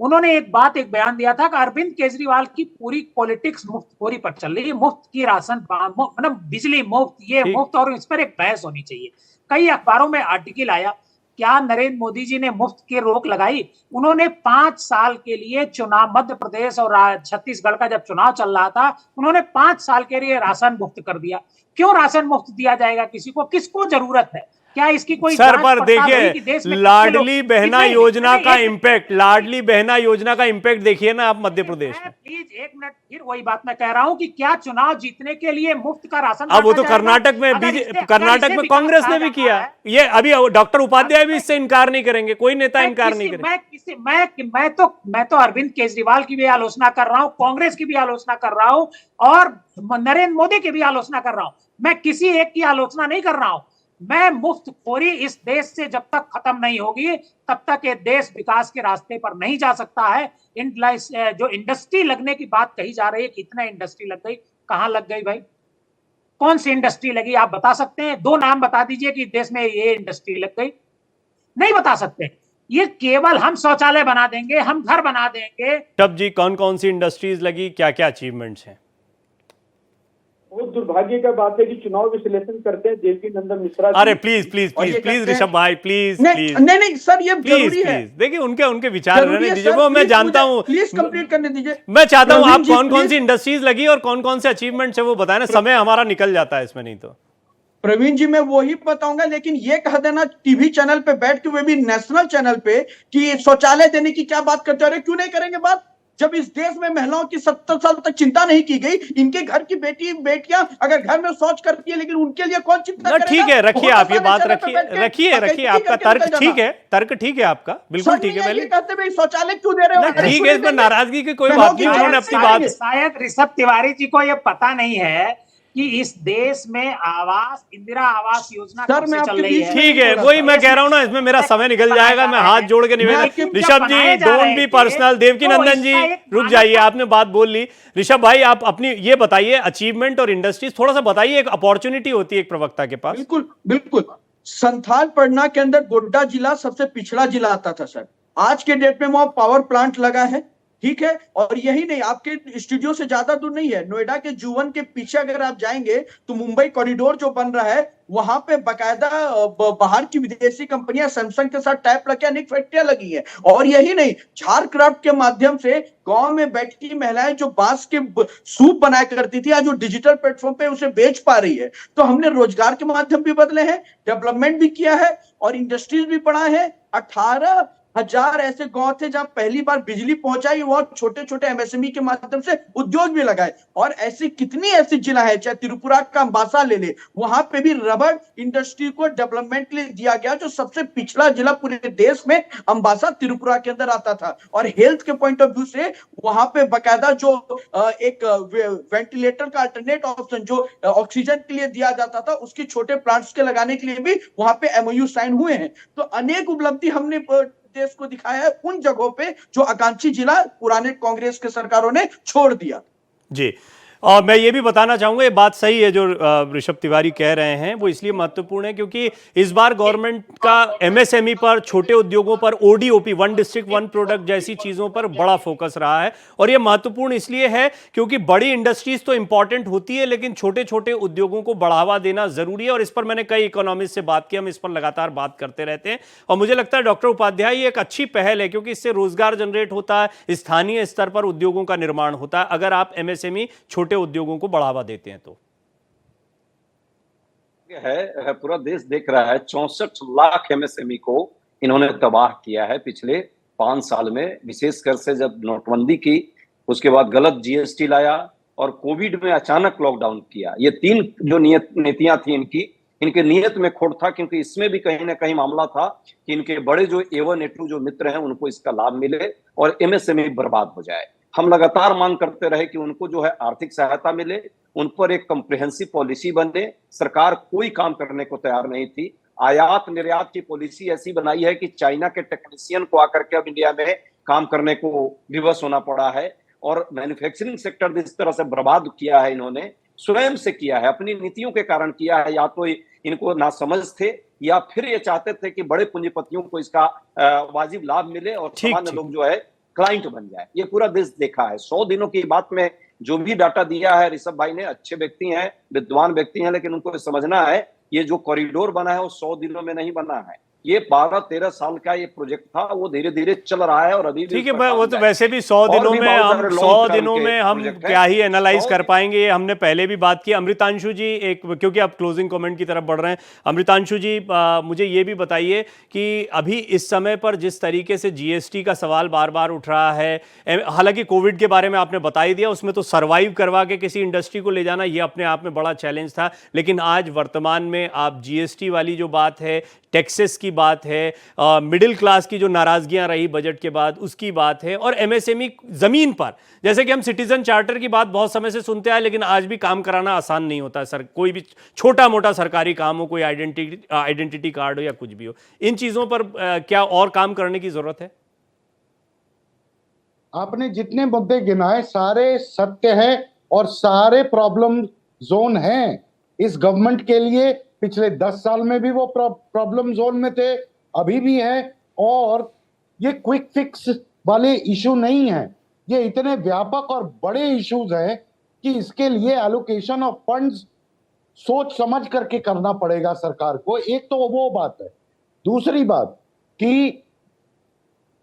[SPEAKER 7] उन्होंने एक बयान दिया था कि अरविंद केजरीवाल की पूरी पॉलिटिक्स मुफ्तखोरी पर चल रही है, मुफ्त की राशन, मतलब बिजली मुफ्त, ये मुफ्त, और इस पर एक बहस होनी चाहिए। कई अखबारों में आर्टिकल आया, क्या नरेंद्र मोदी जी ने मुफ्त की रोक लगाई? उन्होंने 5 साल के लिए चुनाव, मध्य प्रदेश और छत्तीसगढ़ का जब चुनाव चल रहा था, उन्होंने 5 साल के लिए राशन मुफ्त कर दिया। क्यों राशन मुफ्त दिया जाएगा किसी को? किसको जरूरत है? क्या इसकी कोई
[SPEAKER 1] सर पर देखिए, लाडली बहना योजना का इम्पैक्ट, लाडली बहना योजना का इम्पैक्ट देखिए ना आप मध्य प्रदेश में।
[SPEAKER 7] प्लीज एक मिनट, फिर वही बात मैं कह रहा हूं कि क्या चुनाव जीतने के लिए मुफ्त का राशन?
[SPEAKER 1] अब वो तो कर्नाटक में कांग्रेस ने भी किया। ये अभी डॉक्टर उपाध्याय भी इससे इनकार नहीं करेंगे, कोई नेता इनकार नहीं करेंगे।
[SPEAKER 7] मैं तो अरविंद केजरीवाल की भी आलोचना कर रहा हूं, कांग्रेस की भी आलोचना कर रहा हूं और नरेंद्र मोदी की भी आलोचना कर रहा हूं। मैं किसी एक की आलोचना नहीं कर रहा हूं। मैं मुफ्तखोरी इस देश से जब तक खत्म नहीं होगी तब तक ये देश विकास के रास्ते पर नहीं जा सकता है। जो इंडस्ट्री लगने की बात कही जा रही है, कितना इंडस्ट्री लग गई, कहां लग गई भाई? कौन सी इंडस्ट्री लगी? आप बता सकते हैं? 2 नाम बता दीजिए कि देश में ये इंडस्ट्री लग गई। नहीं बता सकते। ये केवल हम शौचालय बना देंगे, हम घर बना देंगे।
[SPEAKER 1] तब जी कौन कौन सी इंडस्ट्रीज लगी, क्या क्या अचीवमेंट्स हैं?
[SPEAKER 8] वो दुर्भाग्य का बात है कि चुनाव विश्लेषण करते हैं देवकी नंदन मिश्रा।
[SPEAKER 1] अरे प्लीज ऋषभ भाई, प्लीज
[SPEAKER 6] नहीं सर, ये जरूरी है।
[SPEAKER 1] देखिए उनके विचार रहने दीजिए, वो मैं जानता हूँ।
[SPEAKER 6] प्लीज कंप्लीट करने दीजिए।
[SPEAKER 1] मैं चाहता हूँ आप कौन कौन सी इंडस्ट्रीज लगी और कौन कौन से अचीवमेंट्स है वो बताएं ना, समय हमारा निकल जाता है इसमें नहीं तो।
[SPEAKER 6] प्रवीण जी मैं वही बताऊंगा, लेकिन ये कह देना टीवी चैनल पे बैठ के, वे भी नेशनल चैनल पे, कि शौचालय देने की क्या बात करते हैं? क्यों नहीं करेंगे बात, जब इस देश में महिलाओं की 70 साल तक चिंता नहीं की गई? इनके घर की बेटियां अगर घर में शौच करती है, लेकिन उनके लिए कौन चिंता करेगा?
[SPEAKER 1] ठीक है, रखिए आप ये बात, रखिए आपका तर्क ठीक है, ठीक है आपका, बिल्कुल ठीक है।
[SPEAKER 6] ये कहते हैं शौचालय क्यों दे रहे हो?
[SPEAKER 1] ठीक है, इसमें नाराजगी की कोई बात नहीं, उन्होंने अपनी बात।
[SPEAKER 7] शायद ऋषभ तिवारी जी को यह पता नहीं है कि इस देश में इंदिरा आवास योजना कब से चल रही है।
[SPEAKER 1] ठीक है, वही मैं कह रहा हूं ना, इसमें मेरा समय निकल जाएगा। मैं हाथ जोड़ के निवेदन, ऋषभ जी डोंट बी पर्सनल। देवकी नंदन जी रुक जाइए, आपने बात बोल ली। ऋषभ भाई आप अपनी ये बताइए, अचीवमेंट और इंडस्ट्रीज थोड़ा सा बताइए, एक अपॉर्चुनिटी होती है एक प्रवक्ता के पास।
[SPEAKER 6] बिल्कुल बिल्कुल। संथाल पढ़ना के अंदर गोड्डा जिला सबसे पिछड़ा जिला आता था सर। आज के डेट में वहां पावर प्लांट लगा है, ठीक है। और यही नहीं, आपके स्टूडियो से ज्यादा दूर नहीं है, नोएडा के जुवन के पीछे अगर आप जाएंगे तो मुंबई कॉरिडोर जो बन रहा है, वहां पे बकायदा बाहर की विदेशी कंपनियां सैमसंग के साथ टाइप लगे अनेक फैक्ट्रियां लगी हैं। और यही नहीं, झारक्राफ्ट के माध्यम से गांव में बैठी महिलाएं जो बांस के सूप बनाया करती थी, आज वो डिजिटल प्लेटफॉर्म पे उसे बेच पा रही है। तो हमने रोजगार के माध्यम भी बदले हैं, डेवलपमेंट भी किया है और इंडस्ट्रीज भी बढ़ा है। 18,000 ऐसे गांव थे जहां पहली बार बिजली पहुंचाई, वहां छोटे छोटे एमएसएमई के माध्यम से उद्योग भी लगाए। और ऐसी कितनी ऐसी जिला है, चाहे त्रिपुरा का अंबासा ले ले, वहां पे भी रबर इंडस्ट्री को डेवलपमेंट के लिए दिया गया, जो सबसे पिछड़ा जिला पूरे देश में अंबासा त्रिपुरा के अंदर आता था। और हेल्थ के पॉइंट ऑफ व्यू से वहां पे बकायदा जो एक वेंटिलेटर का अल्टरनेट ऑप्शन जो ऑक्सीजन के लिए दिया जाता था, उसकी छोटे प्लांट्स के लगाने के लिए भी वहां पे एमओयू साइन हुए हैं। तो अनेक उपलब्धि हमने देश को दिखाया है उन जगहों पे जो आकांक्षी जिला पुराने कांग्रेस के सरकारों ने छोड़ दिया।
[SPEAKER 1] जी, और मैं ये भी बताना चाहूँगा, ये बात सही है जो ऋषभ तिवारी कह रहे हैं, वो इसलिए महत्वपूर्ण है क्योंकि इस बार गवर्नमेंट का एमएसएमई पर, छोटे उद्योगों पर, ODOP one district one product जैसी चीज़ों पर बड़ा फोकस रहा है। और ये महत्वपूर्ण इसलिए है क्योंकि बड़ी इंडस्ट्रीज तो इंपॉर्टेंट होती है, लेकिन छोटे छोटे उद्योगों को बढ़ावा देना जरूरी है। और इस पर मैंने कई इकोनॉमिस्ट से बात की, हम इस पर लगातार बात करते रहते हैं। और मुझे लगता है डॉक्टर उपाध्याय ये एक अच्छी पहल है क्योंकि इससे रोजगार जनरेट होता है, स्थानीय स्तर पर उद्योगों का निर्माण होता है, अगर आप एमएसएमई छोटे उद्योगों को बढ़ावा देते हैं तो।
[SPEAKER 5] पूरा देश देख रहा है, 64 लाख एमएसएमई को इन्होंने तबाह किया है पिछले 5 साल में। विशेषकर से जब नोटबंदी की, उसके बाद गलत जीएसटी लाया और कोविड में अचानक लॉकडाउन किया, ये 3 जो नीतियां थी इनके नियत में खोट था। क्योंकि इसमें भी कहीं ना कहीं मामला था कि इनके बड़े जो A1 A2 जो मित्र हैं उनको इसका लाभ मिले और एमएसएमई बर्बाद हो जाए। हम लगातार मांग करते रहे कि उनको जो है आर्थिक सहायता मिले, उन पर एक कम्प्रिहेंसिव पॉलिसी बने। सरकार कोई काम करने को तैयार नहीं थी। आयात निर्यात की पॉलिसी ऐसी बनाई है कि चाइना के टेक्नीशियन को आकर के अब इंडिया में काम करने को विवश होना पड़ा है। और मैन्युफैक्चरिंग सेक्टर जिस तरह से बर्बाद किया है, इन्होंने स्वयं से किया है, अपनी नीतियों के कारण किया है। या तो इनको नासमझ थे या फिर ये चाहते थे कि बड़े पूंजीपतियों को इसका वाजिब लाभ मिले और सामान्य लोग जो है क्लाइंट बन जाए। ये पूरा देश देखा है। 100 दिनों की बात में जो भी डाटा दिया है ऋषभ भाई ने, अच्छे व्यक्ति हैं, विद्वान व्यक्ति हैं, लेकिन उनको समझना है ये जो कॉरिडोर बना है वो 100 दिनों में नहीं बना है। ये 12-13 साल का ये प्रोजेक्ट था, वो धीरे धीरे चल रहा है और अभी
[SPEAKER 1] ठीक है। वो तो वैसे भी 100 दिनों में हम क्या ही एनालाइज कर पाएंगे, हमने पहले भी बात की। अमृतांशु जी, एक क्योंकि आप क्लोजिंग कमेंट की तरफ बढ़ रहे हैं, अमृतांशु जी मुझे ये भी बताइए कि अभी इस समय पर जिस तरीके से जीएसटी का सवाल बार बार उठ रहा है, हालांकि कोविड के बारे में आपने बता ही दिया, उसमें तो सर्वाइव करवा के किसी इंडस्ट्री को ले जाना ये अपने आप में बड़ा चैलेंज था। लेकिन आज वर्तमान में आप जीएसटी वाली जो बात है, टैक्सेस की बात है, मिडिल क्लास की जो नाराजगियां रही बजट के बाद उसकी बात है, और एमएसएमई जमीन पर, जैसे कि हम सिटीजन चार्टर की बात बहुत समय से सुनते आए, लेकिन आज भी काम कराना आसान नहीं होता है सर। कोई भी छोटा मोटा सरकारी काम हो, कोई आइडेंटिटी कार्ड हो या कुछ भी हो, इन चीजों पर क्या और काम करने की जरूरत है?
[SPEAKER 3] आपने जितने मुद्दे गिनाए सारे सत्य हैं और सारे प्रॉब्लम जोन हैं इस गवर्नमेंट के लिए। पिछले 10 साल में भी वो प्रॉब्लम जोन में थे, अभी भी हैं। और ये क्विक फिक्स वाले इशू नहीं है, ये इतने व्यापक और बड़े इश्यूज हैं कि इसके लिए एलोकेशन ऑफ फंड्स सोच समझ करके करना पड़ेगा सरकार को। एक तो वो बात है। दूसरी बात कि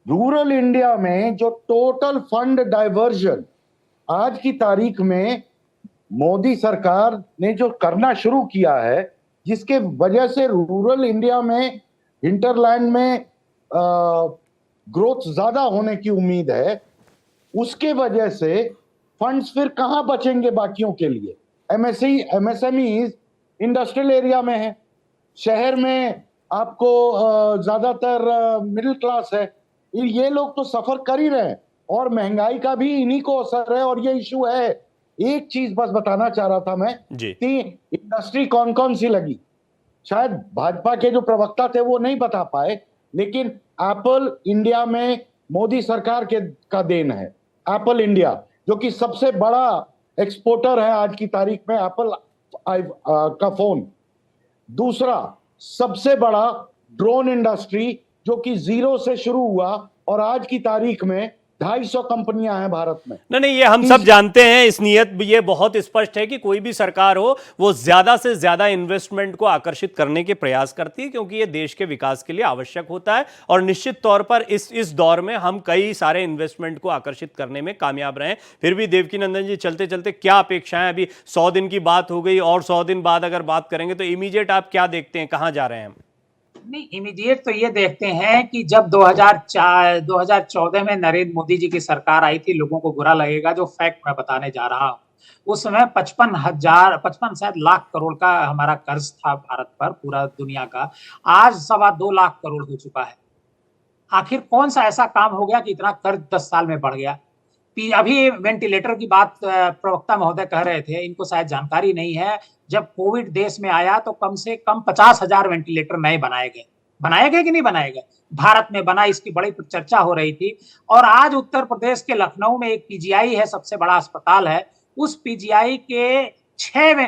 [SPEAKER 3] रूरल इंडिया में जो टोटल फंड डाइवर्जन आज की तारीख में मोदी सरकार ने जो करना शुरू किया है, जिसके वजह से रूरल इंडिया में, हिंटरलैंड में ग्रोथ ज्यादा होने की उम्मीद है, उसके वजह से फंड्स फिर कहां बचेंगे बाकियों के लिए? एमएसएमई इंडस्ट्रियल एरिया में है, शहर में आपको ज्यादातर मिडिल क्लास है, ये लोग तो सफर कर ही रहे हैं और महंगाई का भी इन्हीं को असर है और ये इशू है। एक चीज बस बताना चाह रहा था मैं कि इंडस्ट्री कौन कौन सी लगी, शायद भाजपा के जो प्रवक्ता थे वो नहीं बता पाए, लेकिन एप्पल इंडिया में मोदी सरकार का देन है। एप्पल इंडिया जो कि सबसे बड़ा एक्सपोर्टर है आज की तारीख में एप्पल का फोन। दूसरा, सबसे बड़ा ड्रोन इंडस्ट्री जो कि जीरो से शुरू हुआ और आज की तारीख में 250 कंपनियां हैं भारत में।
[SPEAKER 1] नहीं, ये हम सब जानते हैं। इस नियत ये बहुत स्पष्ट है कि कोई भी सरकार हो वो ज्यादा से ज्यादा इन्वेस्टमेंट को आकर्षित करने के प्रयास करती है, क्योंकि ये देश के विकास के लिए आवश्यक होता है। और निश्चित तौर पर इस दौर में हम कई सारे इन्वेस्टमेंट को आकर्षित करने में कामयाब रहे। फिर भी देवकीनंदन जी, चलते चलते क्या अपेक्षाएं? अभी 100 दिन की बात हो गई और 100 दिन बाद अगर बात करेंगे तो इमीडिएट आप क्या देखते हैं, कहां जा रहे हैं हम?
[SPEAKER 7] नहीं, इमीडिएट तो ये देखते हैं कि जब 2014 में नरेंद्र मोदी जी की सरकार आई थी, लोगों को बुरा लगेगा जो फैक्ट मैं बताने जा रहा हूँ। उस समय 55 शायद लाख करोड़ का हमारा कर्ज था भारत पर, पूरा दुनिया का। आज 2.25 लाख करोड़ हो चुका है। आखिर कौन सा ऐसा काम हो गया कि इतना कर्ज 10 साल में बढ़ गया? अभी वेंटिलेटर की बात प्रवक्ता महोदय कह रहे थे, इनको शायद जानकारी नहीं है। जब कोविड देश में आया तो कम से कम 50,000 वेंटिलेटर नए बनाए गए कि नहीं बनाए गए? भारत में बना, इसकी बड़ी चर्चा हो रही थी। और आज उत्तर प्रदेश के लखनऊ में एक पीजीआई है, सबसे बड़ा अस्पताल है, उस पीजीआई के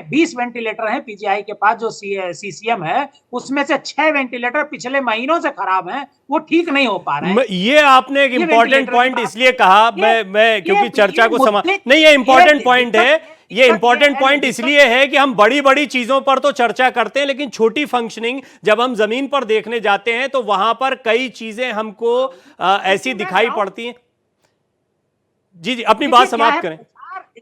[SPEAKER 7] 20 वेंटिलेटर हैं पीजीआई के पास, जो सीसीएम है उसमें से 6 वेंटिलेटर पिछले महीनों से खराब हैं, वो ठीक नहीं हो पा रहे हैं।
[SPEAKER 1] ये आपने एक इंपॉर्टेंट पॉइंट इसलिए कहा, मैं क्योंकि चर्चा को नहीं, ये इंपॉर्टेंट पॉइंट है। ये इंपॉर्टेंट पॉइंट इसलिए है कि हम बड़ी बड़ी चीजों पर तो चर्चा करते हैं, लेकिन छोटी फंक्शनिंग जब हम जमीन पर देखने जाते हैं तो वहां पर कई चीजें हमको ऐसी दिखाई पड़ती हैं। जी, अपनी बात समाप्त करें।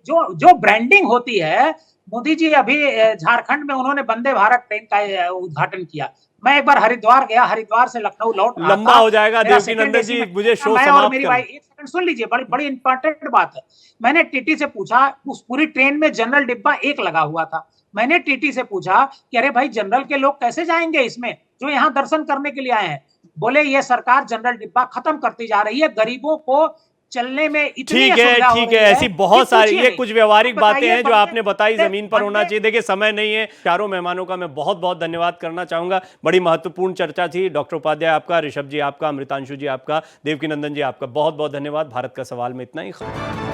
[SPEAKER 7] जो ब्रांडिंग होती है, मोदी जी अभी झारखंड में उन्होंने वंदे भारत ट्रेन का उद्घाटन किया। मैं एक बार हरिद्वार गया, हरिद्वार से लखनऊ लौट रहा था।
[SPEAKER 1] लंबा हो जाएगा देवकीनंदन जी, मुझे शो समाप्त
[SPEAKER 7] मेरी भाई एक सेकंड सुन लीजिए, बड़ी इंपॉर्टेंट बात है। मैंने टीटी से पूछा, उस पूरी ट्रेन में जनरल डिब्बा एक लगा हुआ था। मैंने टीटी से पूछा कि अरे भाई, जनरल के लोग कैसे जाएंगे इसमें, जो यहाँ दर्शन करने के लिए आए हैं? बोले ये सरकार जनरल डिब्बा खत्म करती जा रही है, गरीबों को चलने में इतनी
[SPEAKER 1] ठीक है, ऐसी बहुत सारी ये कुछ व्यवहारिक बातें हैं जो आपने बताई, जमीन पर होना चाहिए। देखिए, समय नहीं है। चारों मेहमानों का मैं बहुत बहुत धन्यवाद करना चाहूंगा। बड़ी महत्वपूर्ण चर्चा थी। डॉक्टर उपाध्याय आपका, ऋषभ जी आपका, अमृतांशु जी आपका, देवकीनंदन जी आपका बहुत बहुत धन्यवाद। भारत का सवाल में इतना ही।